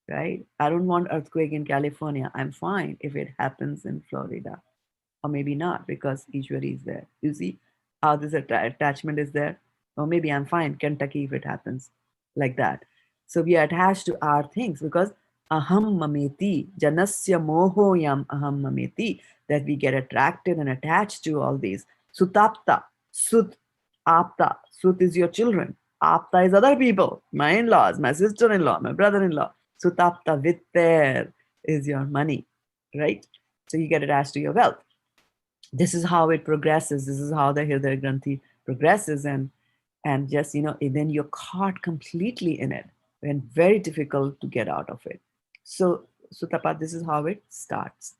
right? I don't want earthquake in California. I'm fine if it happens in Florida. Or maybe not, because Ishwari is there. You see how this attachment is there? Or maybe I'm fine, Kentucky, if it happens like that. So we are attached to our things because Aham mameti, janasya mohoyam aham mameti, that we get attracted and attached to all these. Sutapta, sut, apta. Sut is your children. Apta is other people, my in-laws, my sister-in-law, my brother-in-law. Sutapta, vitter is your money, right? So you get attached to your wealth. This is how it progresses. This is how the Hridaya Granthi progresses, and just, then you're caught completely in it and very difficult to get out of it. So Sutapa, this is how it starts,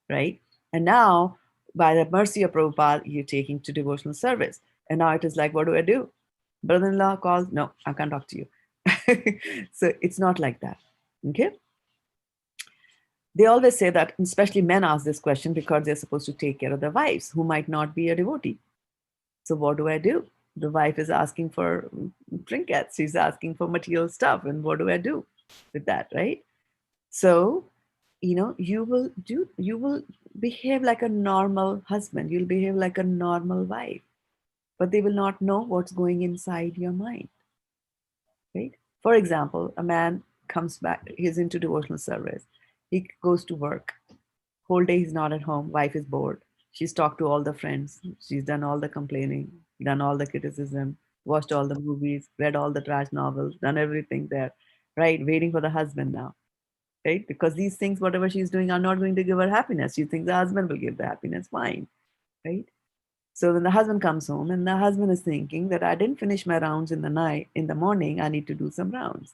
right? And now, by the mercy of Prabhupada, you're taking to devotional service. And now it is like, what do I do? Brother-in-law calls, no, I can't talk to you. So it's not like that, okay? They always say that, especially men ask this question because they're supposed to take care of their wives who might not be a devotee. So what do I do? The wife is asking for trinkets. She's asking for material stuff. And what do I do with that, right? So, you will behave like a normal husband. You'll behave like a normal wife. But they will not know what's going inside your mind, right? For example, a man comes back. He's into devotional service. He goes to work. Whole day he's not at home. Wife is bored. She's talked to all the friends. She's done all the complaining, done all the criticism, watched all the movies, read all the trash novels, done everything there, right? Waiting for the husband now, right? Because these things, whatever she's doing, are not going to give her happiness. She thinks the husband will give the happiness. Fine, right? So when the husband comes home and the husband is thinking that I didn't finish my rounds in the night, in the morning, I need to do some rounds.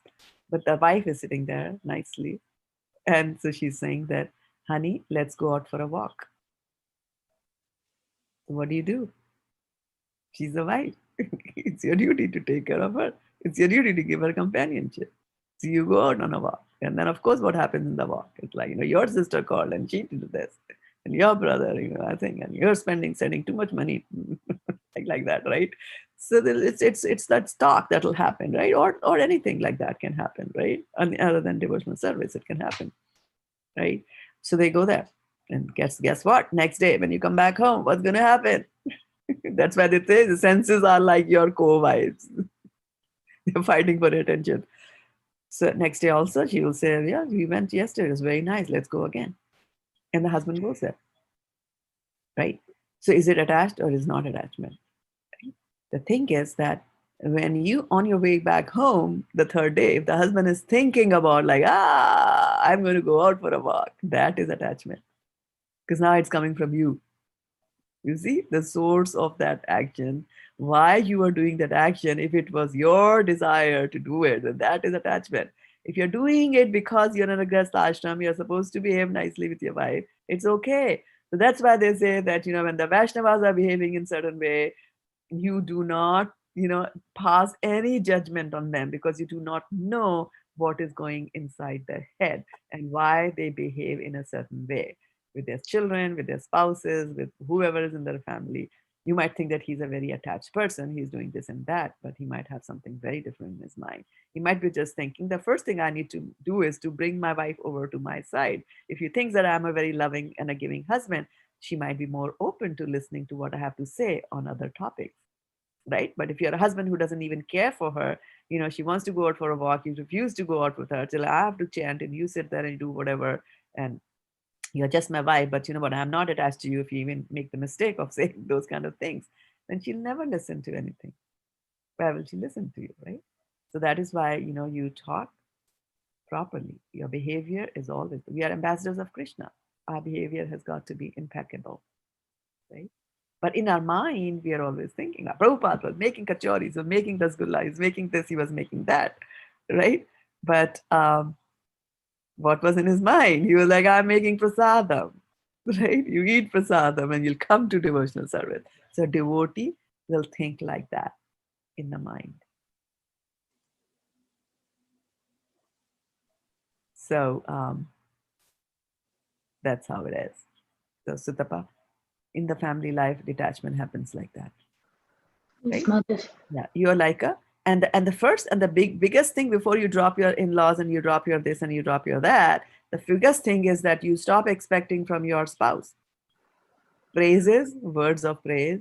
But the wife is sitting there nicely. And so she's saying that, honey, let's go out for a walk. What do? She's a wife. It's your duty to take care of her. It's your duty to give her companionship. So you go out on a walk. And then, of course, what happens in the walk? It's like, your sister called and she did this. And your brother, I think, and you're sending too much money, like that, right? So it's that talk that'll happen, right? Or anything like that can happen, right? Other than devotional service, it can happen, right? So they go there. And guess what? Next day, when you come back home, what's going to happen? That's why they say the senses are like your co-wives. They're fighting for attention. So next day also, she will say, yeah, we went yesterday. It was very nice. Let's go again. And the husband goes there. Right? So is it attached or is not attachment? Right? The thing is that when you, on your way back home, the third day, if the husband is thinking about like, I'm going to go out for a walk, that is attachment. Because now it's coming from you. You see the source of that action, why you are doing that action. If it was your desire to do it, then that is attachment. If you're doing it because you're in a grahastha ashram, you're supposed to behave nicely with your wife, it's okay. So that's why they say that, when the Vaishnavas are behaving in certain way, you do not, pass any judgment on them because you do not know what is going inside their head and why they behave in a certain way. With their children, with their spouses, with whoever is in their family. You might think that he's a very attached person, he's doing this and that, but he might have something very different in his mind. He might be just thinking, the first thing I need to do is to bring my wife over to my side. If he thinks that I'm a very loving and a giving husband, she might be more open to listening to what I have to say on other topics, right? But if you're a husband who doesn't even care for her, she wants to go out for a walk, you refuse to go out with her till I have to chant and you sit there and do whatever, and you're just my wife, but I'm not attached to you. If you even make the mistake of saying those kind of things, then she'll never listen to anything. Why will she listen to you, right? So that is why, you talk properly. Your behavior is always, we are ambassadors of Krishna. Our behavior has got to be impeccable, right? But in our mind, we are always thinking, Prabhupada was making kachoris, he was making dasgulla, he was making this, he was making that, right? But what was in his mind? He was like, I'm making prasadam, right? You eat prasadam and you'll come to devotional service. So devotee will think like that in the mind. So that's how it is. So Sutapa, in the family life, detachment happens like that. Right? Yeah, you're like and the first and the biggest thing before you drop your in-laws and you drop your this and you drop your that, the biggest thing is that you stop expecting from your spouse praises, words of praise,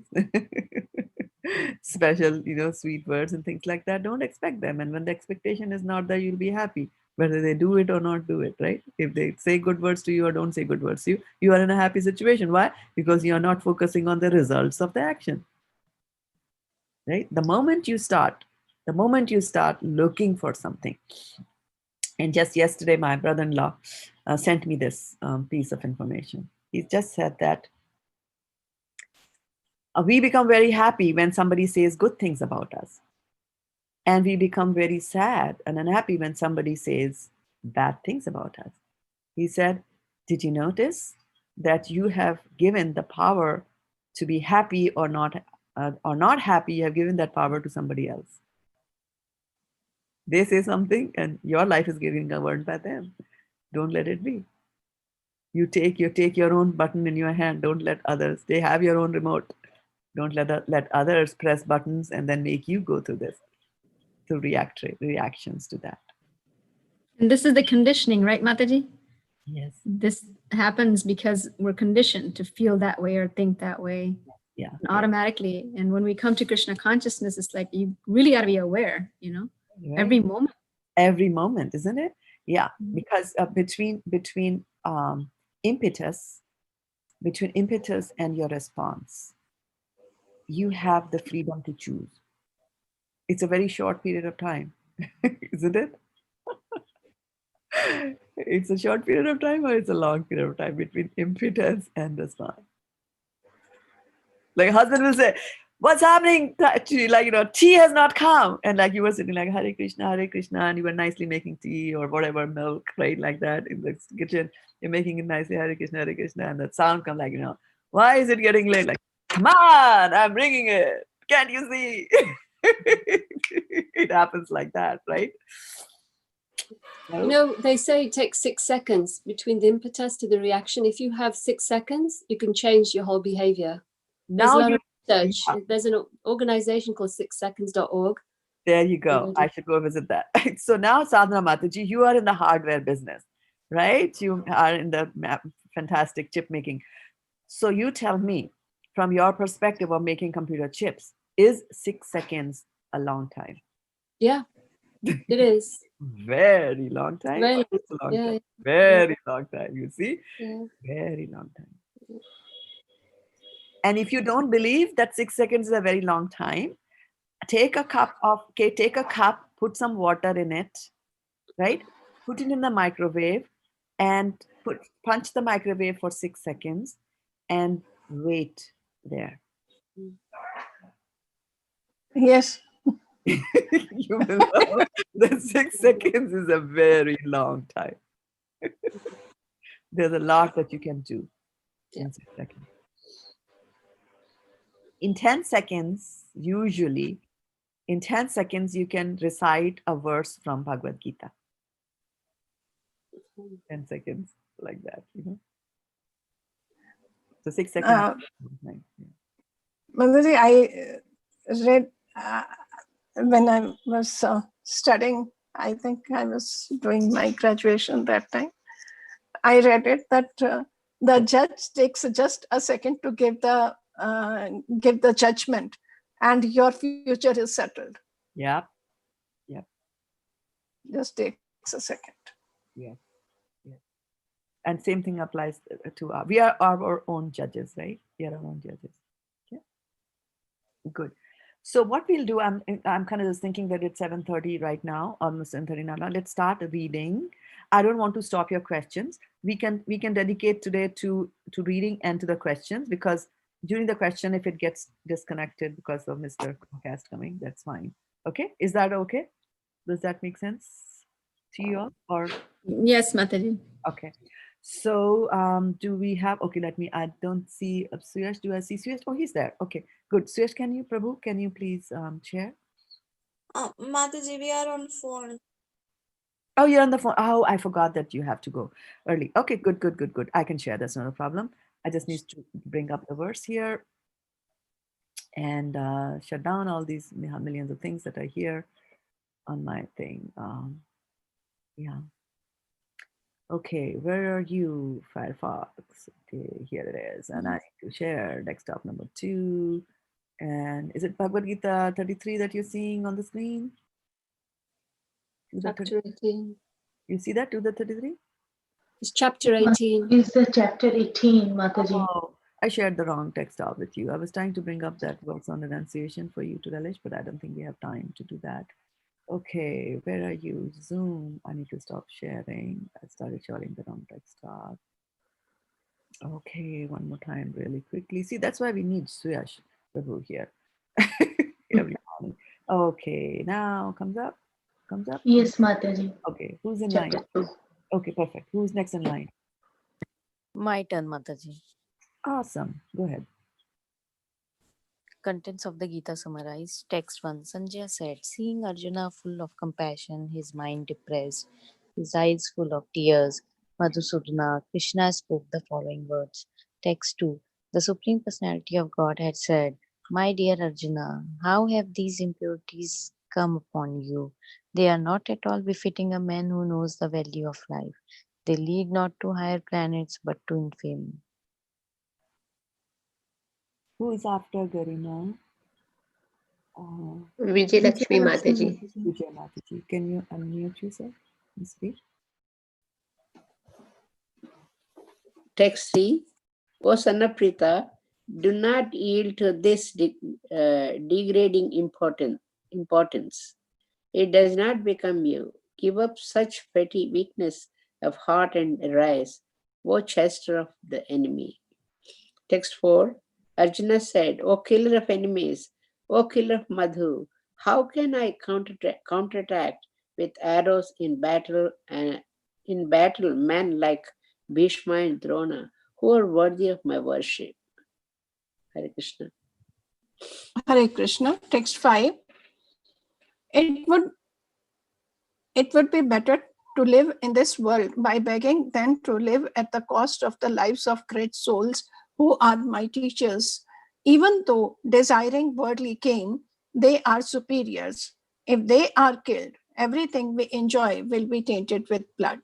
special, sweet words and things like that. Don't expect them. And when the expectation is not there, you'll be happy. whether they do it or not do it, right? If they say good words to you or don't say good words to you, you are in a happy situation. Why? Because you are not focusing on the results of the action, right? The moment you start looking for something, and just yesterday, my brother-in-law sent me this piece of information. He just said that we become very happy when somebody says good things about us. And we become very sad and unhappy when somebody says bad things about us. He said, did you notice that you have given the power to be happy or not happy? You have given that power to somebody else. They say something and your life is getting governed by them. Don't let it be. You take your own button in your hand. Don't let others. They have your own remote. Don't let others press buttons and then make you go through this, through reactions to that. And this is the conditioning, right, Mataji? Yes. This happens because we're conditioned to feel that way or think that way. Yeah. Automatically. And when we come to Krishna consciousness, it's like you really got to be aware, Right. every moment. Every moment, isn't it? Yeah. Because between impetus and your response, you have the freedom to choose. It's a very short period of time, isn't it? It's a short period of time or it's a long period of time between impetus and response. Like husband will say, what's happening? Like, tea has not come. And like you were sitting like, Hare Krishna, and you were nicely making tea or whatever, milk, right? Like that in the kitchen. You're making it nicely, Hare Krishna. And that sound comes like, why is it getting late? Like, come on, I'm bringing it. Can't you see? It happens like that, right? They say it takes 6 seconds between the impetus to the reaction. If you have 6 seconds, you can change your whole behavior. There's a lot of research. Yeah. There's an organization called 6seconds.org. There you go. I should go visit that. So now, Sadhana Mataji, you are in the hardware business, right? You are in the fantastic chip making. So you tell me, from your perspective of making computer chips, is 6 seconds a long time? Yeah, it is. Very long time. Very long time. Very long time. You see? Yeah. Very long time. And if you don't believe that 6 seconds is a very long time, take a cup, put some water in it, right? Put it in the microwave and punch the microwave for 6 seconds and wait there. Yes. You will know that 6 seconds is a very long time. There's a lot that you can do in 6 seconds. In 10 seconds, usually, in 10 seconds, you can recite a verse from Bhagavad-gita. 10 seconds, like that, So 6 seconds. Mataji, I read when I was studying, I think I was doing my graduation that time. I read it that the judge takes just a second to give the judgment, and your future is settled. Yeah. Just takes a second. Yeah. And same thing applies to we are our own judges, right? We are our own judges. Yeah. Good. So what we'll do, I'm kind of just thinking that it's 7:30 right now, almost 7:30 now. Let's start reading. I don't want to stop your questions. We can dedicate today to reading and to the questions, because during the question, if it gets disconnected because of Mr. Cast coming, that's fine. Okay, is that okay? Does that make sense to you all? Or yes, Mataji. Okay. So do we have, okay, I don't see Suyash. Do I see Suyash? Oh, he's there. Okay, good. Suyash, Prabhu, can you please share? Mataji, we are on phone. Oh, you're on the phone. Oh, I forgot that you have to go early. Okay, good. I can share. That's not a problem. I just need to bring up the verse here and shut down all these millions of things that are here on my thing. Yeah. Okay, where are you, Firefox? Okay, here it is. And I need to share desktop number 2. And is it Bhagavad-gita 33 that you're seeing on the screen? Chapter 18. You see that, 2 the 33? It's chapter 18. Is the chapter 18, Mataji? Oh, I shared the wrong text out with you. I was trying to bring up that verse on renunciation for you to relish, but I don't think we have time to do that. Okay, where are you? Zoom. I need to stop sharing. I started sharing the wrong text out. Okay, one more time, really quickly. See, that's why we need Suyash Prabhu here every morning. Okay, now comes up. Comes up. Yes, Mataji. Okay, who's in Chapter line? 2. Okay, perfect. Who's next in line? My turn, Mataji. Awesome. Go ahead. Contents of the Gita summarized. Text 1. Sanjaya said, seeing Arjuna full of compassion, his mind depressed, his eyes full of tears, Madhusudana, Krishna spoke the following words. Text 2. The Supreme Personality of God had said, my dear Arjuna, how have these impurities come upon you? They are not at all befitting a man who knows the value of life. They lead not to higher planets but to infamy. Who is after Garima? Vijay Lakshmi Mataji. Vijay Mataji. Can you unmute yourself and speak? Text 3. O son of Prita, do not yield to this degrading importance. It does not become you. Give up such petty weakness of heart and arise, O chaster of the enemy. Text 4. Arjuna said, O killer of enemies, O killer of Madhu, how can I counterattack with arrows in battle men like Bhishma and Drona, who are worthy of my worship? Hare Krishna. Hare Krishna. Text 5. It would be better to live in this world by begging than to live at the cost of the lives of great souls who are my teachers. Even though desiring worldly gain, they are superiors. If they are killed, everything we enjoy will be tainted with blood.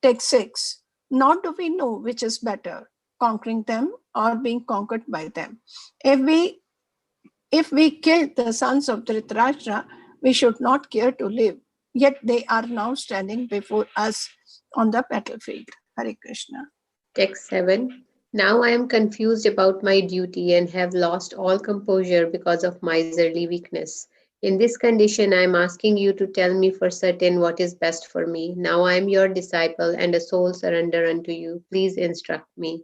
Text 6. Nor do we know which is better, conquering them or being conquered by them. If we killed the sons of Dhritarashtra, we should not care to live. Yet they are now standing before us on the battlefield. Hare Krishna. Text 7. Now I am confused about my duty and have lost all composure because of miserly weakness. In this condition, I am asking you to tell me for certain what is best for me. Now I am your disciple and a soul surrender unto you. Please instruct me.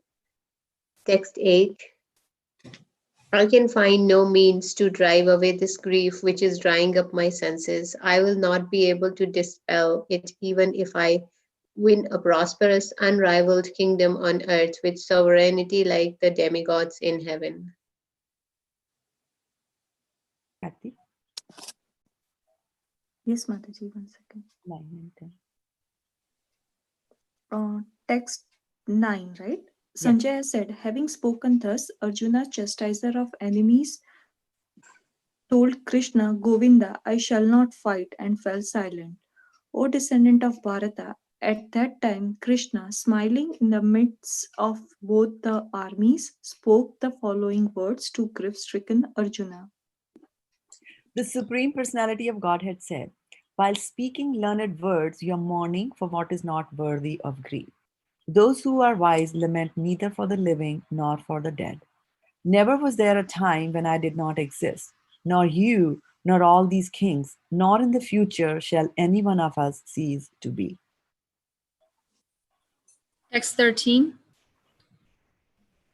Text 8. I can find no means to drive away this grief which is drying up my senses. I will not be able to dispel it even if I win a prosperous, unrivaled kingdom on earth with sovereignty like the demigods in heaven. Kathy? Yes, Mataji, 1 second. 9 and 10. Text 9, right? Yes. Sanjaya said, having spoken thus, Arjuna, chastiser of enemies, told Krishna, Govinda, I shall not fight, and fell silent. O descendant of Bharata, at that time Krishna, smiling in the midst of both the armies, spoke the following words to grief-stricken Arjuna. The Supreme Personality of Godhead said, while speaking learned words, you are mourning for what is not worthy of grief. Those who are wise lament neither for the living nor for the dead. Never was there a time when I did not exist, nor you, nor all these kings, nor in the future shall any one of us cease to be. Text 13.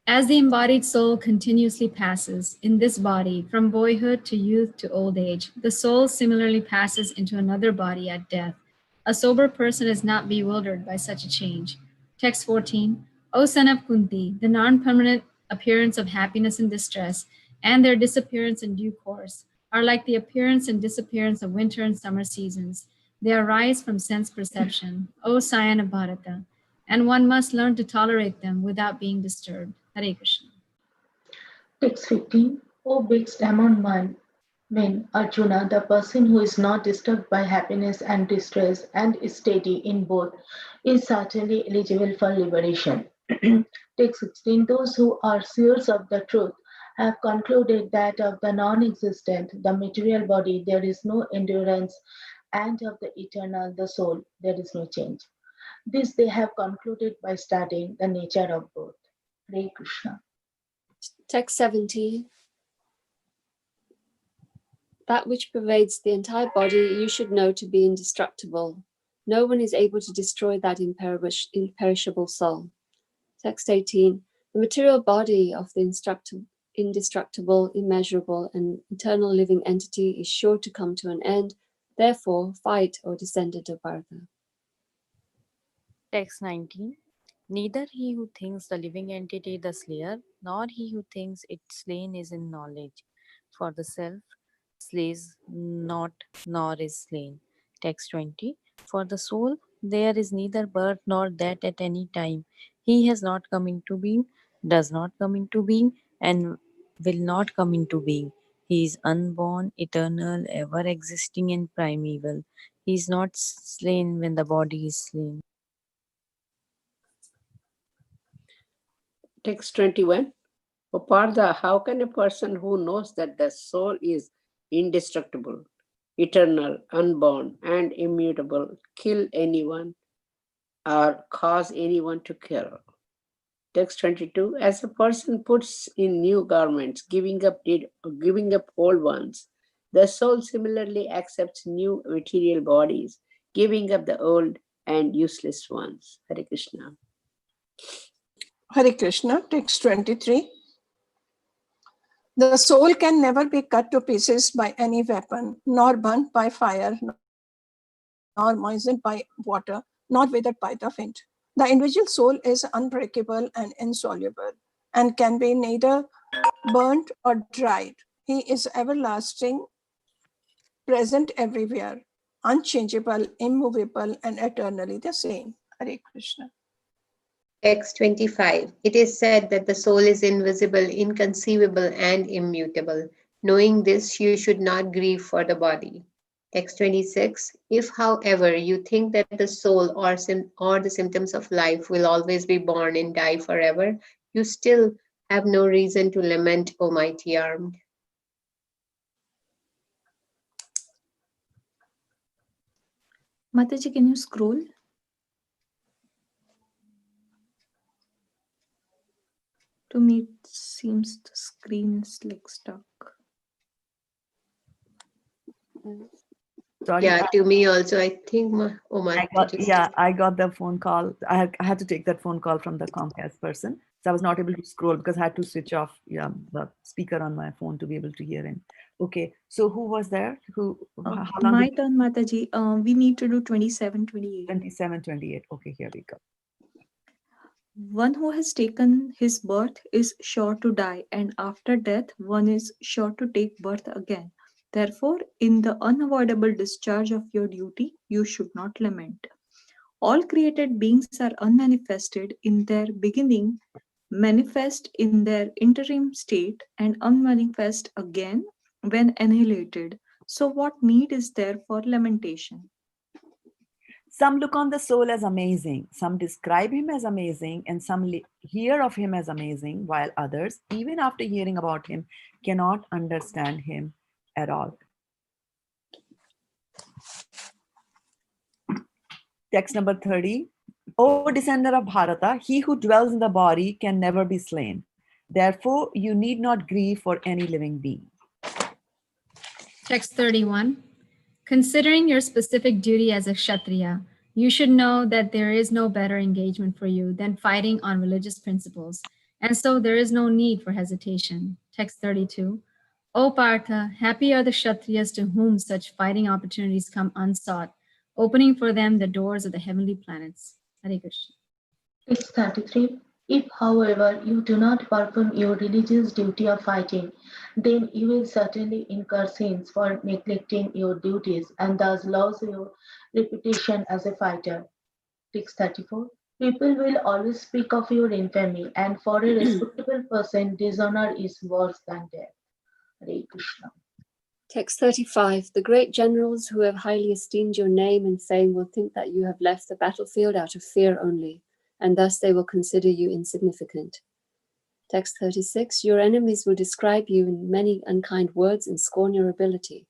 As the embodied soul continuously passes in this body from boyhood to youth to old age, the soul similarly passes into another body at death. A sober person is not bewildered by such a change. Text 14. O son of Kunti, the non-permanent appearance of happiness and distress, and their disappearance in due course, are like the appearance and disappearance of winter and summer seasons. They arise from sense perception, O scion of Bharata, and one must learn to tolerate them without being disturbed. Hare Krishna. Text 15. O best among men, Arjuna, the person who is not disturbed by happiness and distress and is steady in both, is certainly eligible for liberation. Text 16. Those who are seers of the truth have concluded that of the non-existent, the material body, there is no endurance and of the eternal, the soul, there is no change. This they have concluded by studying the nature of both. Hare Krishna. Text 70. That which pervades the entire body you should know to be indestructible. No one is able to destroy that imperishable soul. Text 18. The material body of the indestructible, immeasurable, and eternal living entity is sure to come to an end. Therefore, fight, O descendant of Bharata. Text 19. Neither he who thinks the living entity the slayer, nor he who thinks it slain is in knowledge. For the self slays not, nor is slain. Text 20. For the soul, there is neither birth nor death at any time. He has not come into being, does not come into being, and will not come into being. He is unborn, eternal, ever existing, and primeval. He is not slain when the body is slain. Text 21. O Partha, how can a person who knows that the soul is indestructible, eternal, unborn, and immutable kill anyone or cause anyone to kill? Text 22. As a person puts in new garments, giving up old ones, the soul similarly accepts new material bodies, giving up the old and useless ones. Hare Krishna. Hare Krishna, text 23. The soul can never be cut to pieces by any weapon, nor burnt by fire, nor moistened by water, nor withered by the wind. The individual soul is unbreakable and insoluble, and can be neither burnt or dried. He is everlasting, present everywhere, unchangeable, immovable, and eternally the same. Hare Krishna. Text 25. It is said that the soul is invisible, inconceivable, and immutable. Knowing this, you should not grieve for the body. Text 26. If, however, you think that the soul or the symptoms of life will always be born and die forever, you still have no reason to lament, O mighty armed. Mataji, can you scroll? To me, it seems the screen is like stuck. Sorry. Yeah, to me also, I think, I got the phone call. I had to take that phone call from the Comcast person. So I was not able to scroll because I had to switch off the speaker on my phone to be able to hear him. Okay, so who was there? How long? My turn, Mataji. We need to do 27, 28. 27, 28. Okay, here we go. One who has taken his birth is sure to die, and after death, one is sure to take birth again. Therefore, in the unavoidable discharge of your duty, you should not lament. All created beings are unmanifested in their beginning, manifest in their interim state, and unmanifest again when annihilated. So, what need is there for lamentation? Some look on the soul as amazing, some describe him as amazing, and some hear of him as amazing, while others, even after hearing about him, cannot understand him at all. Text number 30. O descendant of Bharata, he who dwells in the body can never be slain. Therefore, you need not grieve for any living being. Text 31. Considering your specific duty as a Kshatriya, you should know that there is no better engagement for you than fighting on religious principles, and so there is no need for hesitation. Text 32. O Partha, happy are the Kshatriyas to whom such fighting opportunities come unsought, opening for them the doors of the heavenly planets. Hare Krishna. Text 33. If, however, you do not perform your religious duty of fighting, then you will certainly incur sins for neglecting your duties and thus lose your reputation as a fighter. Text 34. People will always speak of your infamy, and for a respectable person, dishonor is worse than death. Hare Krishna. Text 35. The great generals who have highly esteemed your name and fame will think that you have left the battlefield out of fear only, and thus they will consider you insignificant. Text 36. Your enemies will describe you in many unkind words and scorn your ability.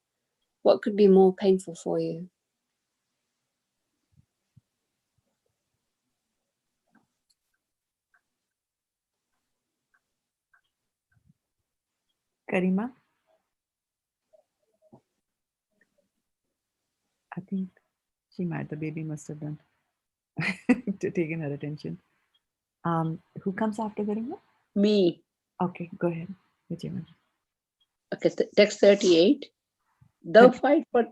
What could be more painful for you? Karima? I think she might. The baby must have done taken her attention. Who comes after Garima? Me. Okay, go ahead. Vijay. Okay, text 38. Thou fight for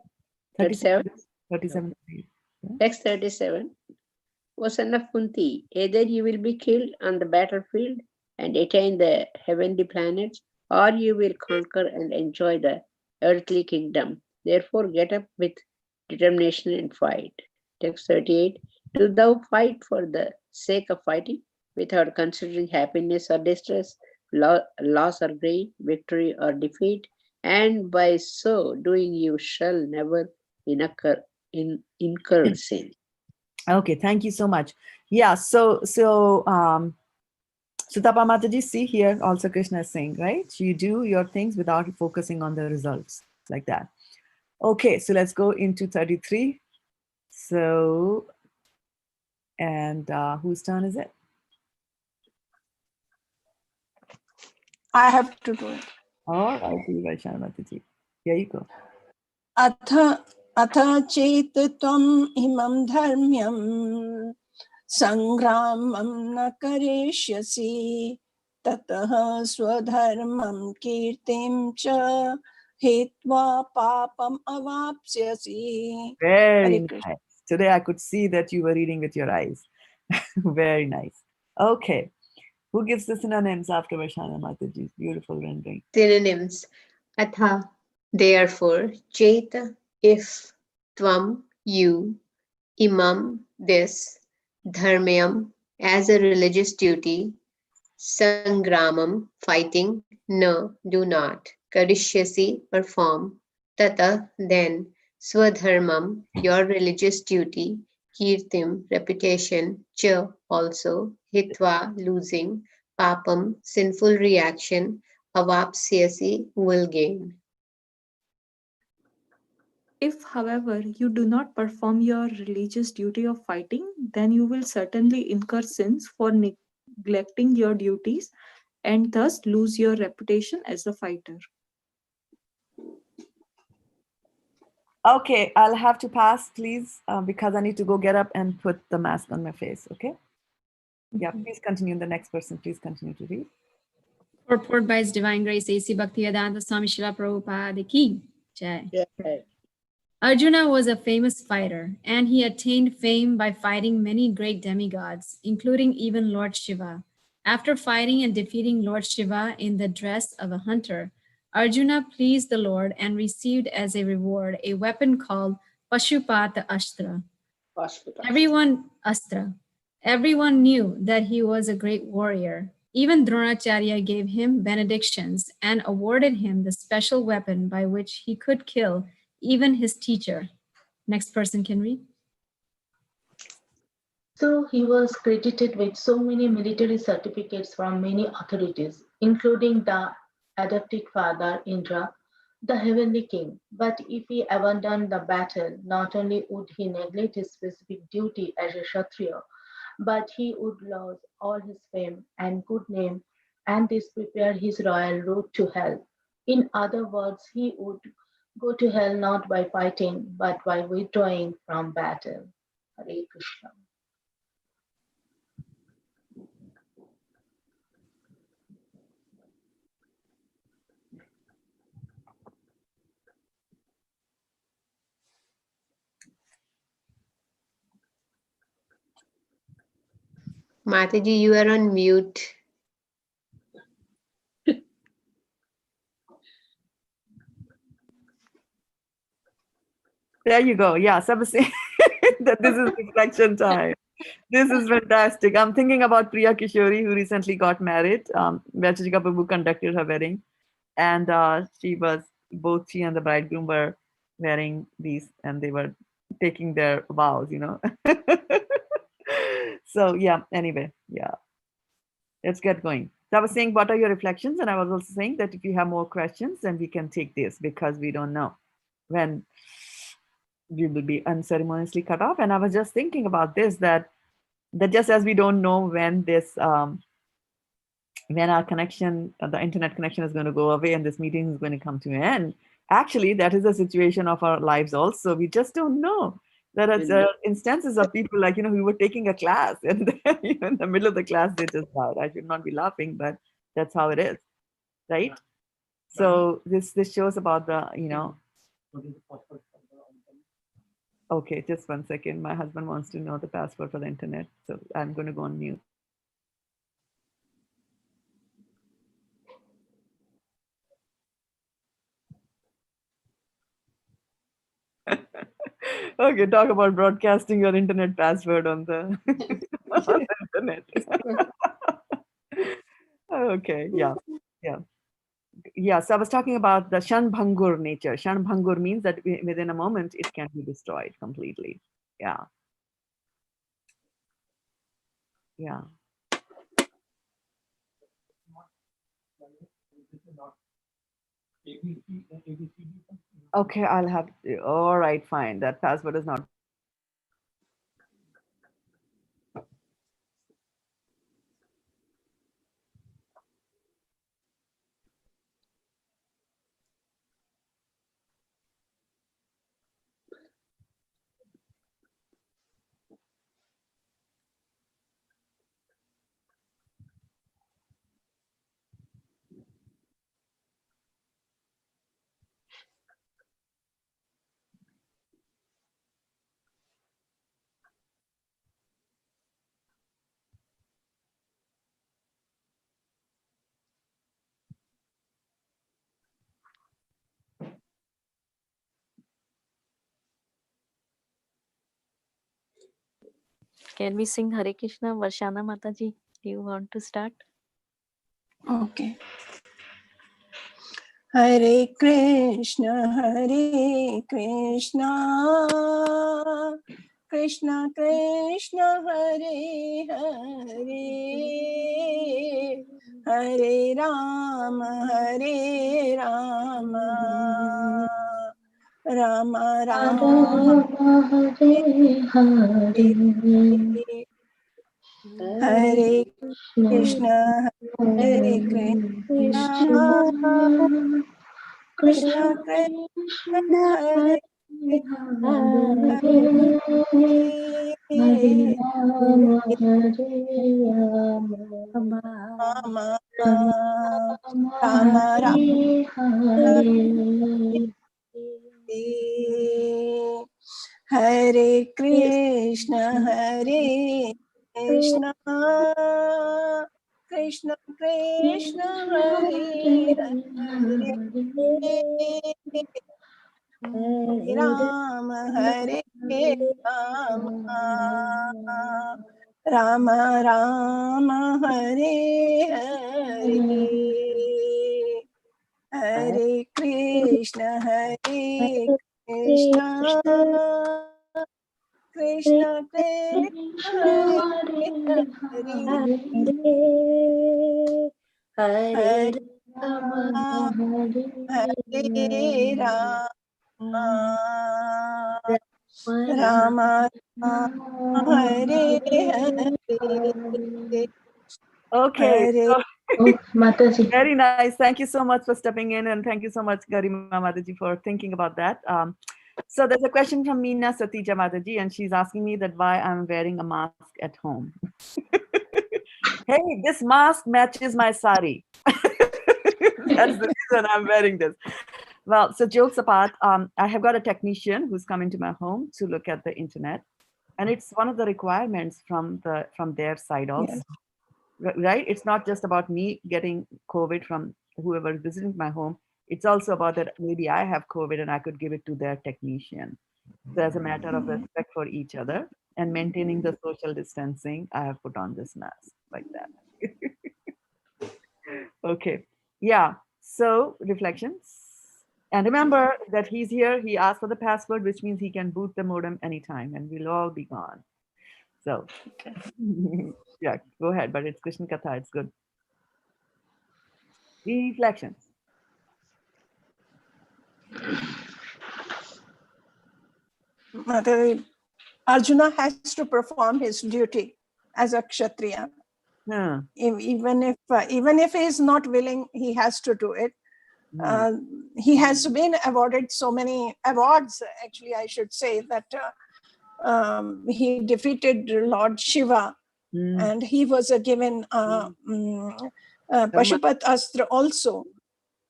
37. 37. Text 37. O son of Kunti, either you will be killed on the battlefield and attain the heavenly planets, or you will conquer and enjoy the earthly kingdom. Therefore, get up with determination and fight. Text 38. Do thou fight for the sake of fighting, without considering happiness or distress, loss or gain, victory or defeat, and by so doing you shall never incur sin. Okay, thank you so much. Yeah, so Tapa Mataji, see here also Krishna is saying, right? You do your things without focusing on the results, like that. Okay, so let's go into 33. So, and whose turn is it? I have to do it. All right, Vaishana Mataji. Here you go. अथ चेत् त्वम् इमं धर्म्यं संग्रामं न करिष्यसि ततः स्वधर्मं कीर्तिं च हित्वा पापम् अवाप्स्यसि. Very nice. Today I could see that you were reading with your eyes. Very nice. Okay. Who gives the synonyms after Vaishana Mataji's beautiful rendering? Synonyms. Atha, therefore, Cheta, if, Tvam, you, Imam, this, Dharmyam, as a religious duty, Sangramam, fighting, no, do not, Karishyasi, perform, Tata, then, Swadharmam, your religious duty, Kirtim, reputation, Cha, also, Hitva, losing, Papam, sinful reaction, Avapsyasi, will gain. If, however, you do not perform your religious duty of fighting, then you will certainly incur sins for neglecting your duties and thus lose your reputation as a fighter. Okay, I'll have to pass, please, because I need to go get up and put the mask on my face, okay? Yeah, please continue. The next person, please continue to read. Purport by His Divine Grace A.C. Bhaktivedanta Swami Srila Prabhupada Ki Jai. Arjuna was a famous fighter, and he attained fame by fighting many great demigods, including even Lord Shiva. After fighting and defeating Lord Shiva in the dress of a hunter, Arjuna pleased the Lord and received as a reward a weapon called Pashupata Astra. Everyone knew that he was a great warrior. Even Dronacharya gave him benedictions and awarded him the special weapon by which he could kill even his teacher. Next person can read. So he was credited with so many military certificates from many authorities, including the adopted father Indra, the heavenly king. But if he abandoned the battle, not only would he neglect his specific duty as a Kshatriya, but he would lose all his fame and good name, and this prepared his royal route to hell. In other words, he would go to hell not by fighting, but by withdrawing from battle. Hare Krishna. Mataji, you are on mute. There you go. Yeah, Sabasi, that this is reflection time. This is fantastic. I'm thinking about Priya Kishori, who recently got married. Vyachika Prabhu conducted her wedding, and both she and the bridegroom were wearing these, and they were taking their vows, So yeah, anyway, yeah. Let's get going. So I was saying, what are your reflections? And I was also saying that if you have more questions, then we can take this because we don't know when we will be unceremoniously cut off. And I was just thinking about this, that just as we don't know when this when our connection, the internet connection is going to go away and this meeting is going to come to an end. Actually, that is the situation of our lives also. We just don't know. There are instances of people like, who were taking a class and then, in the middle of the class, they just died. I should not be laughing, but that's how it is, right? So this shows about the, okay, just 1 second. My husband wants to know the password for the internet. So I'm going to go on mute. Okay, talk about broadcasting your internet password on the, on the internet. Okay, yeah. So I was talking about the Shanbhangur nature. Shanbhangur means that within a moment it can be destroyed completely. Yeah. Okay, I'll have to. All right, fine. That password is not. Can we sing Hare Krishna? Varshana Mataji, do you want to start? Okay. Hare Krishna, Krishna Krishna, Hare Hare, Hare Rama, Rama Rama, Hare Hare, Hare Krishna, Hare Krishna, Krishna Krishna, Hare Hare Rama, Rama, Rama Rama, Hare. Hare Krishna, Krishna Krishna, Hare Hare, Hare Rama, Rama Rama, Hare Hare, Hare Krishna, Krishna Krishna Krishna, Hare Hare, Hare Rama, Hare Rama, Rama Rama, Hare Hare, Okay. Hare. Oh, Mataji. Very nice. Thank you so much for stepping in, and thank you so much, Garima Mataji, for thinking about that. So there's a question from Meena Satija Mataji, and she's asking me that why I'm wearing a mask at home. Hey, this mask matches my sari. That's the reason I'm wearing this. Well, so jokes apart, I have got a technician who's come into my home to look at the internet, and it's one of the requirements from their side also. Yes. Right? It's not just about me getting COVID from whoever is visiting my home. It's also about that maybe I have COVID and I could give it to their technician. So as a matter of respect for each other and maintaining the social distancing, I have put on this mask like that. Okay. Yeah. So reflections. And remember that he's here. He asked for the password, which means he can boot the modem anytime and we'll all be gone. So, okay. Yeah, go ahead. But it's Krishna Katha. It's good. Reflections. Arjuna has to perform his duty as a Kshatriya. Huh. Even if he is not willing, he has to do it. He has been awarded so many awards, actually, I should say, that he defeated Lord Shiva, and he was given Pashupat Astra also.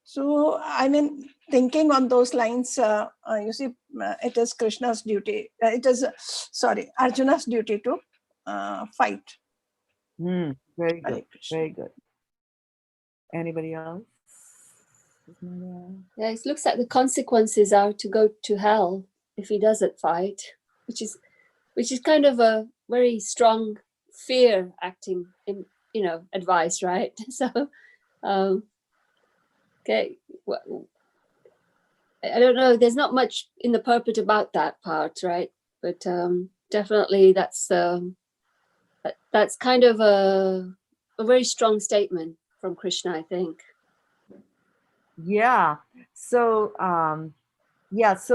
So, I mean, thinking on those lines, you see, it is Krishna's duty. Arjuna's duty to fight. Very good. Very good. Anybody else? Yeah, it looks like the consequences are to go to hell if he doesn't fight, which is kind of a very strong fear acting in advice, right? So, okay, well, I don't know. There's not much in the purport about that part, right? But definitely that's kind of a very strong statement from Krishna, I think. Yeah. So yes,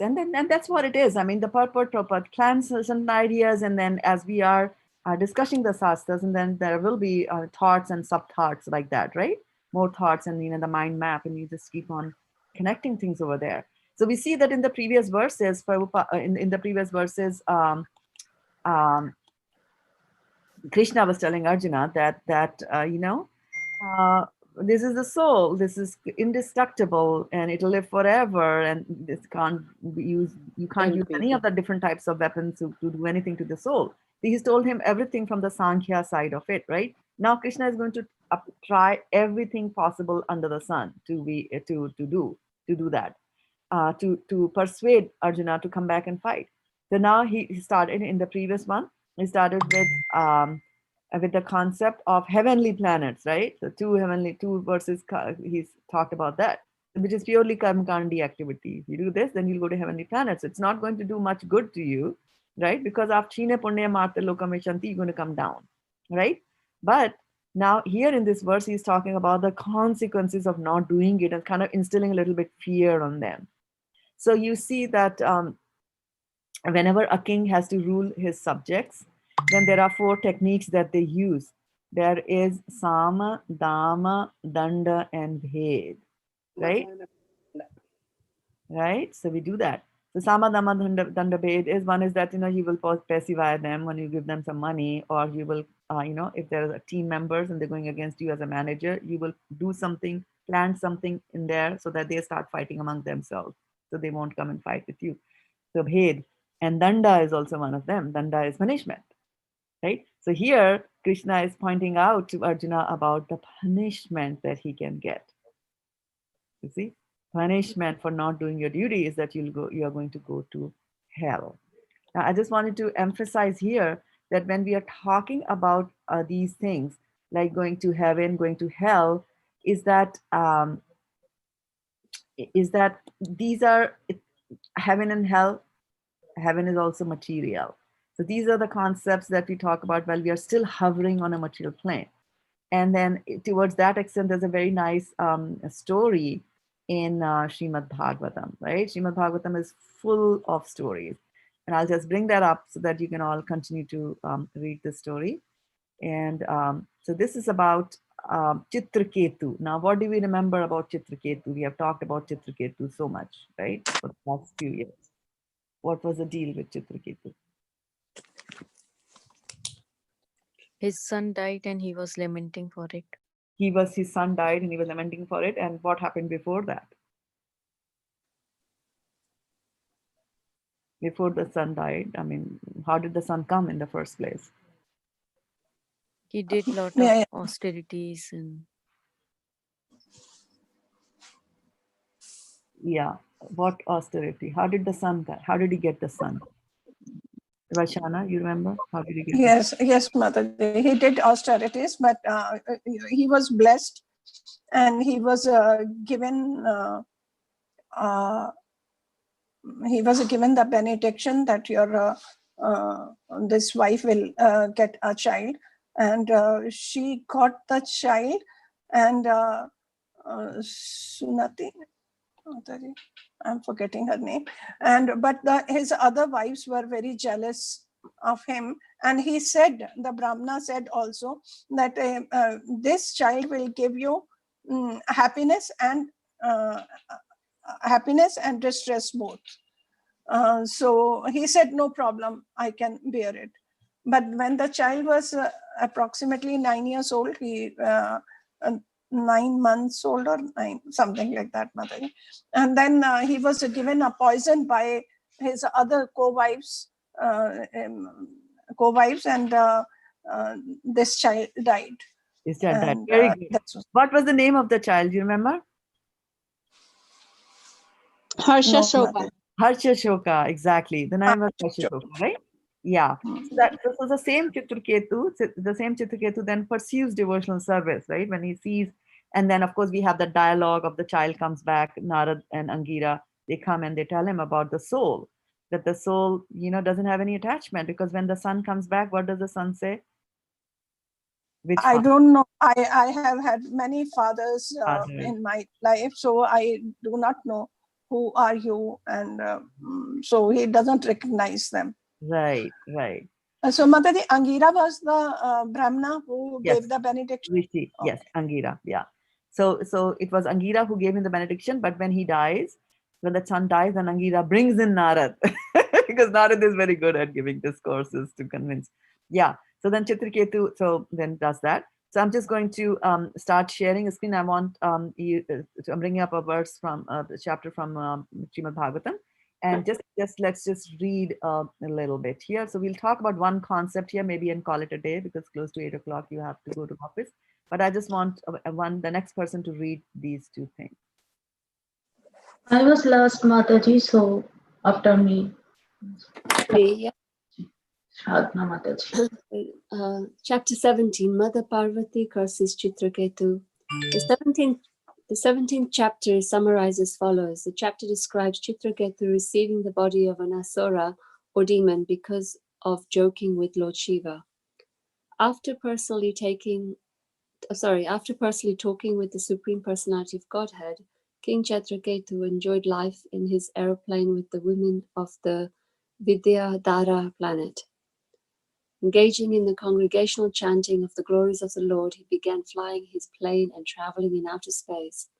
and that's what it is. I mean, the purport plans certain ideas, and then as we are discussing the shastras, and then there will be thoughts and sub thoughts like that, right? More thoughts, and the mind map, and you just keep on connecting things over there. So we see that in the previous verses, Krishna was telling Arjuna that this is the soul, this is indestructible, and it'll live forever, and this can't be used. You can't use any of the different types of weapons to do anything to the soul. He's told him everything from the Sankhya side of it, right? Now Krishna is going to try everything possible under the sun to do that, to persuade Arjuna to come back and fight. So now he started in the previous one. He started with the concept of heavenly planets, right? So two verses he's talked about that, which is purely karmakandi activity. If you do this, then you'll go to heavenly planets. It's not going to do much good to you, right? Because of Chine Punya Marte Lokame Shanti, you're going to come down, right? But now here in this verse, he's talking about the consequences of not doing it and kind of instilling a little bit fear on them. So you see that whenever a king has to rule his subjects, then there are 4 techniques that they use. There is Sama, Dama, Danda, and Bhed, right? Right? So we do that. So Sama, Dama, Danda, Bhed is one is that, you will pacify them when you give them some money, or you will, if there are team members and they're going against you as a manager, you will do something, plant something in there so that they start fighting among themselves. So they won't come and fight with you. So Bhed. And Danda is also one of them. Danda is punishment, right? So here, Krishna is pointing out to Arjuna about the punishment that he can get. You see, punishment for not doing your duty is that you are going to go to hell. Now, I just wanted to emphasize here that when we are talking about these things, like going to heaven, going to hell, is that these are heaven and hell. Heaven is also material. So these are the concepts that we talk about while we are still hovering on a material plane. And then towards that extent, there's a very nice story in Srimad Bhagavatam, right? Srimad Bhagavatam is full of stories. And I'll just bring that up so that you can all continue to read the story. And so this is about Chitraketu. Now, what do we remember about Chitraketu? We have talked about Chitraketu so much, right? For the last few years. What was the deal with Chitraketu? His son died and he was lamenting for it. His son died and he was lamenting for it. And what happened before that? Before the son died, I mean, how did the son come in the first place? He did a lot of austerities and... Yeah, what austerity? How did he get the son? Rashana, you remember? How did he get Yes, Mother. He did austerities, but he was blessed and he was given the benediction that your this wife will get a child, and she got the child, and Sunati, I'm forgetting her name, but his other wives were very jealous of him, and he said, the Brahmana said also that this child will give you happiness and distress both. So he said, no problem, I can bear it. But when the child was approximately 9 years old, 9 months old or 9, something like that, Mataji. And then he was given a poison by his other co-wives, and this child died. This child died. And, Very good. What was the name of the child? Do you remember? Harsha No, Shoka. Harsha Shoka, exactly. The name was Harsha Shoka, right? Yeah. So that this was the same Chitraketu. The same Chitraketu then pursues devotional service, right? When he sees, and then of course we have the dialogue of the child comes back, Narad and Angira, they come and they tell him about the soul, that the soul, doesn't have any attachment, because when the son comes back, what does the son say? I don't know. I have had many fathers Father. in my life, so I do not know who are you, and so he doesn't recognize them. Right. So Mataji, Angira was the Brahmana who Yes. gave the benediction? Rishi, yes, Angira, yeah. So it was Angira who gave him the benediction, but when he dies, when the son dies, then Angira brings in Narad, because Narad is very good at giving discourses to convince. Yeah, so then Chitraketu, so then does that. So I'm just going to start sharing a screen. I want I'm bringing up a verse from the chapter from Srimad Bhagavatam. And let's just read a little bit here. So we'll talk about one concept here, maybe, and call it a day, because close to 8 o'clock you have to go to office. But I just want the next person to read these two things. I was last, Mataji, so after me. Yeah. Shraddha Mataji. Chapter 17, Mother Parvati curses Chitraketu. The 17th chapter is summarized as follows. The chapter describes Chitraketu receiving the body of an asura or demon because of joking with Lord Shiva. After personally talking with the Supreme Personality of Godhead, King Chitraketu enjoyed life in his aeroplane with the women of the Vidyadhara planet. Engaging in the congregational chanting of the glories of the Lord, he began flying his plane and traveling in outer space.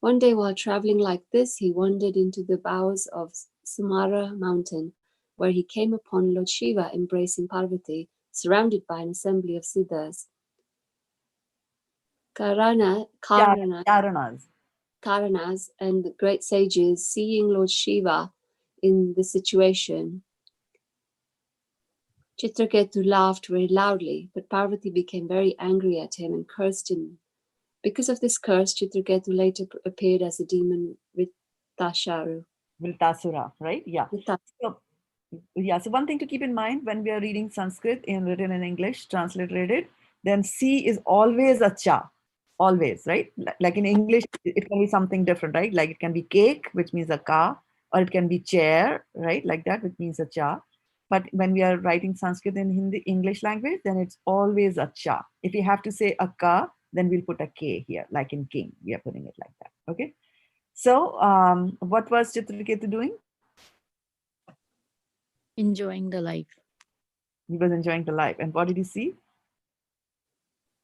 One day, while traveling like this, he wandered into the bowers of Sumara mountain, where he came upon Lord Shiva embracing Parvati, surrounded by an assembly of Siddhas. Karanas and the great sages, seeing Lord Shiva in this situation, Chitraketu laughed very loudly, but Parvati became very angry at him and cursed him. Because of this curse, Chitraketu later appeared as a demon Vritasura, right? Yeah. So one thing to keep in mind when we are reading Sanskrit written in English, transliterated, then C is always a cha. Always, right? Like in English, it can be something different, right? Like it can be cake, which means a ka, or it can be chair, right? Like that, which means a cha. But when we are writing Sanskrit in Hindi, English language, then it's always a cha. If you have to say a ka, then we'll put a k here, like in king. We are putting it like that. Okay. So what was Chitraketu doing? Enjoying the life. He was enjoying the life. And what did he see?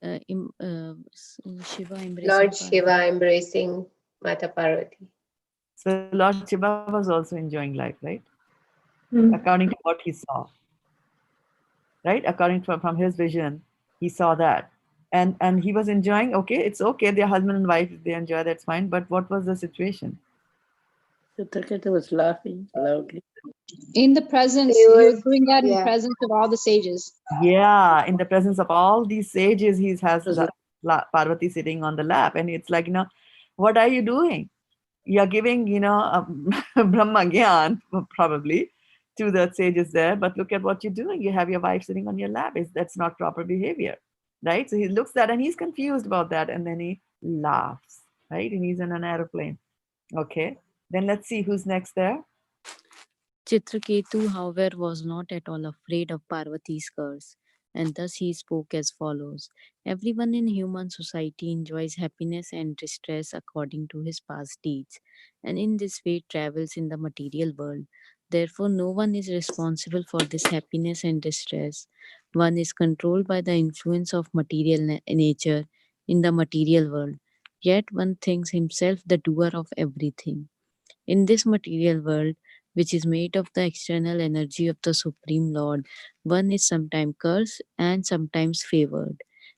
Shiva embracing Lord Shiva embracing Mata Parvati. So Lord Shiva was also enjoying life, right? According to what he saw. Right? According from his vision, he saw that. And he was enjoying, okay, it's okay, they're husband and wife, they enjoy, that's fine. But what was the situation? Chitraketu was laughing loudly. In the presence, he was doing that in the presence of all the sages. Yeah, in the presence of all these sages, he has Parvati sitting on the lap, and it's like, what are you doing? You're giving, Brahma Gyan, probably, to the sages there, but look at what you're doing. You have your wife sitting on your lap. That's not proper behavior, right? So he looks at and he's confused about that, and then he laughs, right? And he's in an aeroplane. Okay, then let's see who's next there. Chitraketu, however, was not at all afraid of Parvati's curse, and thus he spoke as follows. Everyone in human society enjoys happiness and distress according to his past deeds, and in this way travels in the material world. Therefore, no one is responsible for this happiness and distress. One is controlled by the influence of material nature in the material world. Yet one thinks himself the doer of everything. In this material world, which is made of the external energy of the Supreme Lord, one is sometimes cursed and sometimes favored.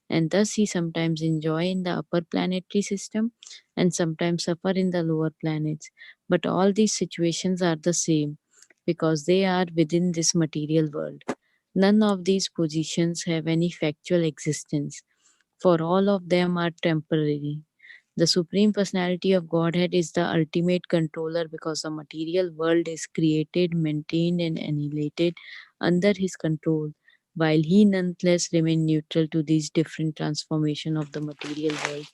And thus he sometimes enjoy in the upper planetary system and sometimes suffer in the lower planets. But all these situations are the same because they are within this material world. None of these positions have any factual existence, for all of them are temporary. The Supreme Personality of Godhead is the ultimate controller because the material world is created, maintained, and annihilated under his control, while he nonetheless remains neutral to these different transformations of the material world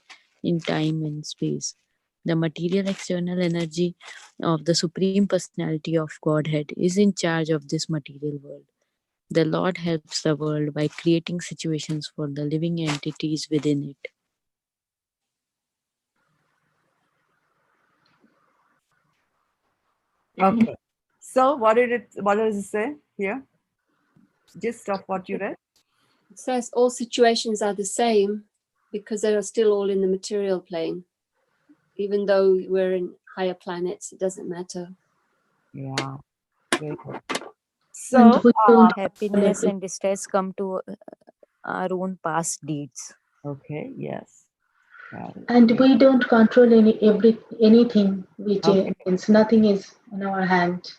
in time and space. The material external energy of the Supreme Personality of Godhead is in charge of this material world. The Lord helps the world by creating situations for the living entities within it. Okay. So what does it say here? Gist of what you read? It says all situations are the same because they are still all in the material plane. Even though we're in higher planets, it doesn't matter. Yeah. Very good. And So we don't Happiness and distress come to our own past deeds. okay, yes. Got it. and Great. we don't control anything, which Okay. means nothing is in our hand.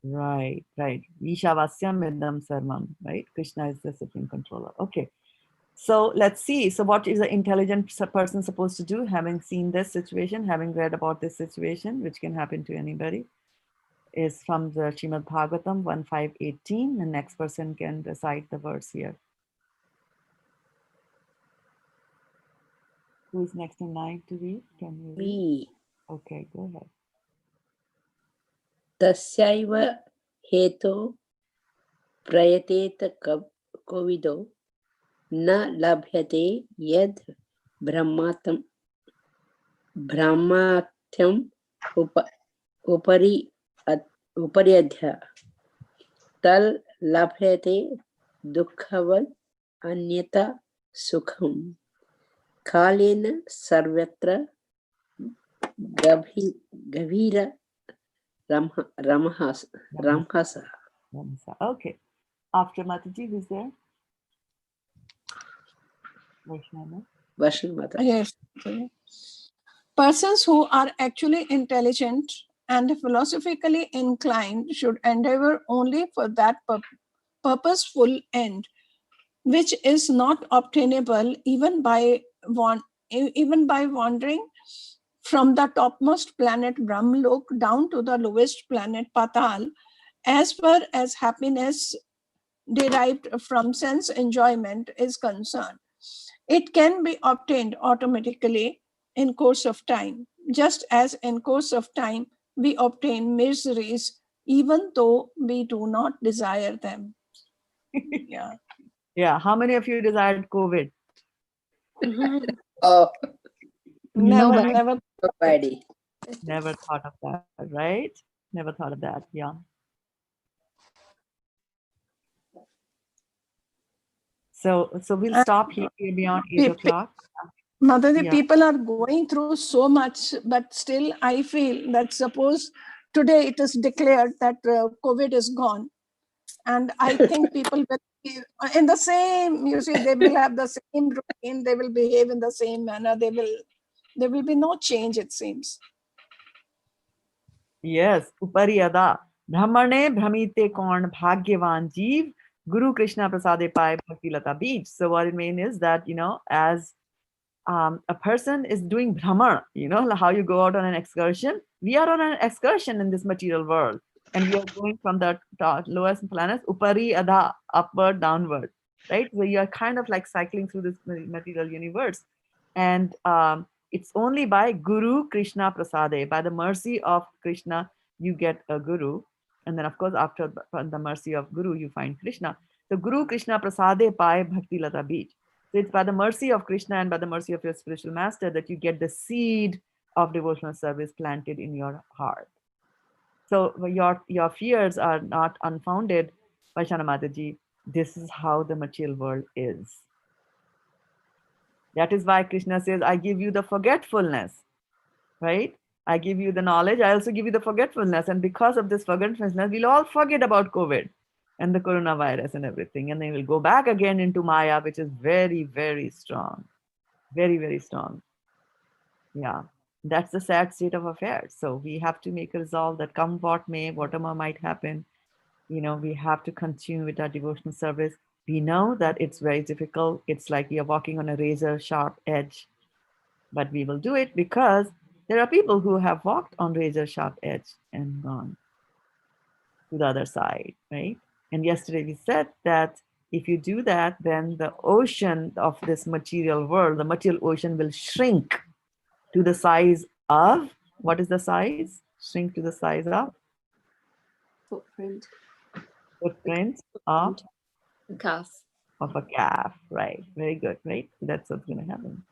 Right. Ishavasyam Idam Sarvam, right? Krishna is the supreme controller. Okay. So let's see. So what is an intelligent person supposed to do, having seen this situation, having read about this situation, which can happen to anybody, is from the Srimad Bhagavatam 1.5.18. The next person can recite the verse here. Who is next in line to read? Can you read? Me. Okay, go ahead. Tasyaiva heto prayateta kovido na labhyate yad brahmatyam uparyadhya tal labhyate dukkhavat anyata sukham kalena sarvatra gavira ramhasa. Okay. After Mataji, who's there? Vaishnava. Yes. Okay. Persons who are actually intelligent and philosophically inclined should endeavor only for that purposeful end, which is not obtainable even by wandering from the topmost planet Brahmlok down to the lowest planet Patal, as far as happiness derived from sense enjoyment is concerned. It can be obtained automatically in course of time, just as in course of time we obtain miseries even though we do not desire them. Yeah. Yeah. How many of you desired COVID? Oh, Never. nobody. Never thought of that, right? Never thought of that. Yeah. So we'll stop here beyond 8 o'clock. Mother, Yeah. people are going through so much, but still I feel that suppose today it is declared that COVID is gone. And I think people will be in the same, you see, they will have the same routine, they will behave in the same manner, there will be no change, it seems. Yes, Upariyada. Brahmane Brahmite Korn Bhagyavan Jeev Guru Krishna Prasade Pai Bhakti Lata Beach. So what it means is that, as a person is doing Brahman, how you go out on an excursion. We are on an excursion in this material world. And we are going from the lowest planets, Upari Adha, upward, downward, right? So you are kind of like cycling through this material universe. And it's only by Guru Krishna Prasade, by the mercy of Krishna, you get a Guru. And then, of course, after the mercy of Guru, you find Krishna. So Guru Krishna Prasade Pai Bhakti Lata Beach. So it's by the mercy of Krishna and by the mercy of your spiritual master that you get the seed of devotional service planted in your heart. So your fears are not unfounded, Vaishana Mataji. This is how the material world is. That is why Krishna says, I give you the forgetfulness, right? I give you the knowledge. I also give you the forgetfulness. And because of this forgetfulness, we'll all forget about COVID and the coronavirus and everything. And then we'll go back again into Maya, which is very, very strong. Very, very strong. Yeah. That's the sad state of affairs. So we have to make a resolve that come what may, whatever might happen, we have to continue with our devotional service. We know that it's very difficult. It's like we are walking on a razor sharp edge, but we will do it because there are people who have walked on razor sharp edge and gone to the other side, right? And yesterday we said that if you do that, then the ocean of this material world, the material ocean will shrink to the size of, what is the size? Shrink to the size of? Footprint. Footprint of? A calf. Of a calf, right? Very good, right? That's what's going to happen.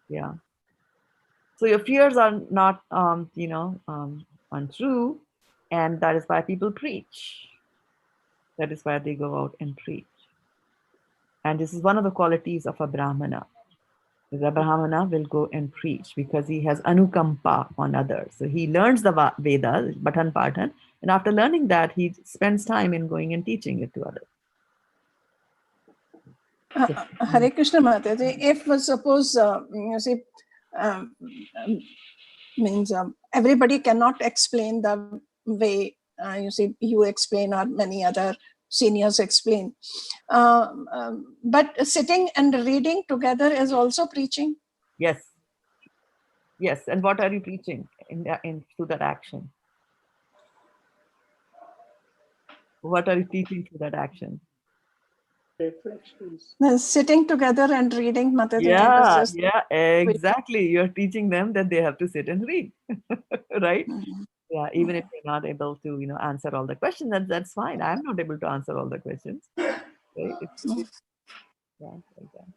Yeah. So your fears are not, untrue, and that is why people preach. That is why they go out and preach. And this is one of the qualities of a Brahmana. The Brahmana will go and preach because he has anukampa on others. So he learns the Vedas, Bhattan Patan, and after learning that, he spends time in going and teaching it to others. Hare Krishna Mataji, if suppose, means everybody cannot explain the way, you explain or many other seniors explain. But sitting and reading together is also preaching. Yes. Yes. And what are you preaching through that action? What are you teaching through that action? Reflections. Sitting together and reading, Mataji. Yeah, exactly. You're teaching them that they have to sit and read, right? Mm-hmm. Yeah, even if they're not able to, answer all the questions, that's fine. I'm not able to answer all the questions. Right? Yeah, like that.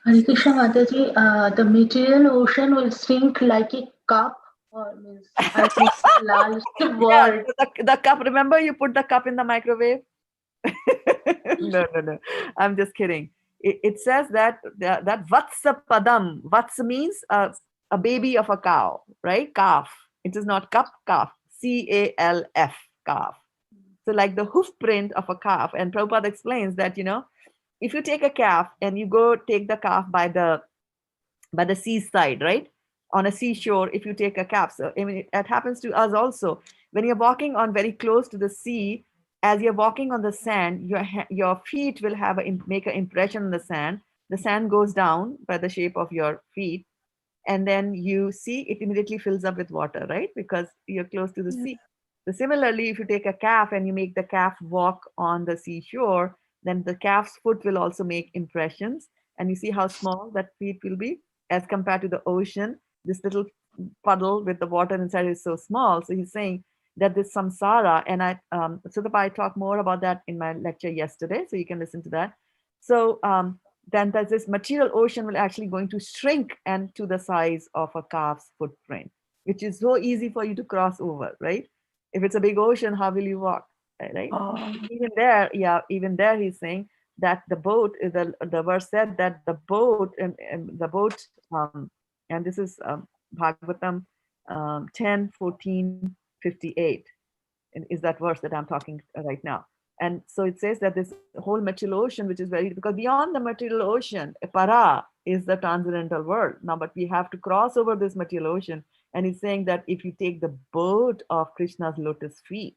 Hare Krishna Mataji, the material ocean will shrink like a cup, or means I missed the last word. Yeah, the cup. Remember, you put the cup in the microwave. No. I'm just kidding. It says that vatsa padam. Vatsa means a baby of a cow, right? Calf. It is not cup, calf. CALF, calf. So like the hoof print of a calf. And Prabhupada explains that, if you take a calf and you go take the calf by the seaside, right? On a seashore, if you take a calf. So I mean, it happens to us also. When you're walking on very close to the sea, as you're walking on the sand, your feet will make an impression on the sand. The sand goes down by the shape of your feet, and then you see it immediately fills up with water, right? Because you're close to the sea. So similarly, if you take a calf and you make the calf walk on the seashore, then the calf's foot will also make impressions, and you see how small that feet will be as compared to the ocean. This little puddle with the water inside is so small. So he's saying that this samsara, and I talked more about that in my lecture yesterday, so you can listen to that. So then that this material ocean will actually going to shrink and to the size of a calf's footprint, which is so easy for you to cross over, right? If it's a big ocean, how will you walk, right? Even there he's saying that the boat, the verse said that the boat, and this is Bhagavatam 10, 14, 58, is that verse that I'm talking right now. And so it says that this whole material ocean, which is because beyond the material ocean, para is the transcendental world. Now, but we have to cross over this material ocean. And he's saying that if you take the boat of Krishna's lotus feet,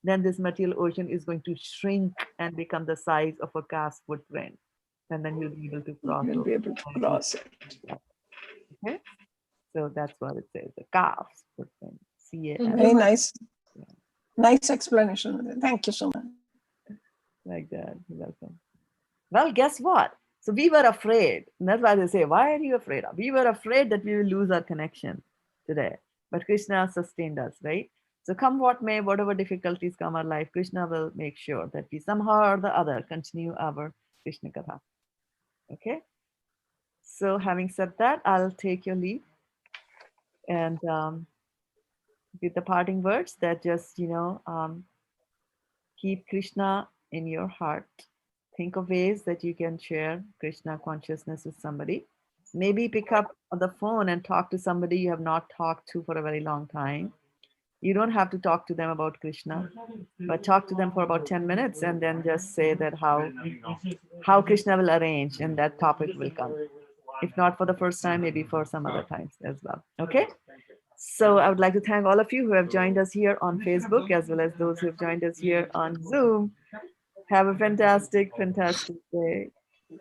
then this material ocean is going to shrink and become the size of a calf's footprint. And then you'll be able to cross You'll be able to cross it. Okay. So that's what it says, the calf's footprint. Very nice. Nice explanation. Thank you so much. Like that. You're welcome. Well, guess what? So we were afraid. And that's why they say, why are you afraid? We were afraid that we will lose our connection today. But Krishna sustained us, right? So come what may, whatever difficulties come our life, Krishna will make sure that we somehow or the other continue our Krishna Katha. Okay? So having said that, I'll take your leave. And with the parting words that just, keep Krishna in your heart. Think of ways that you can share Krishna consciousness with somebody. Maybe pick up the phone and talk to somebody you have not talked to for a very long time. You don't have to talk to them about Krishna, but talk to them for about 10 minutes and then just say that how Krishna will arrange and that topic will come. If not for the first time, maybe for some other times as well. Okay? So I would like to thank all of you who have joined us here on Facebook as well as those who have joined us here on Zoom. Have a fantastic, fantastic day.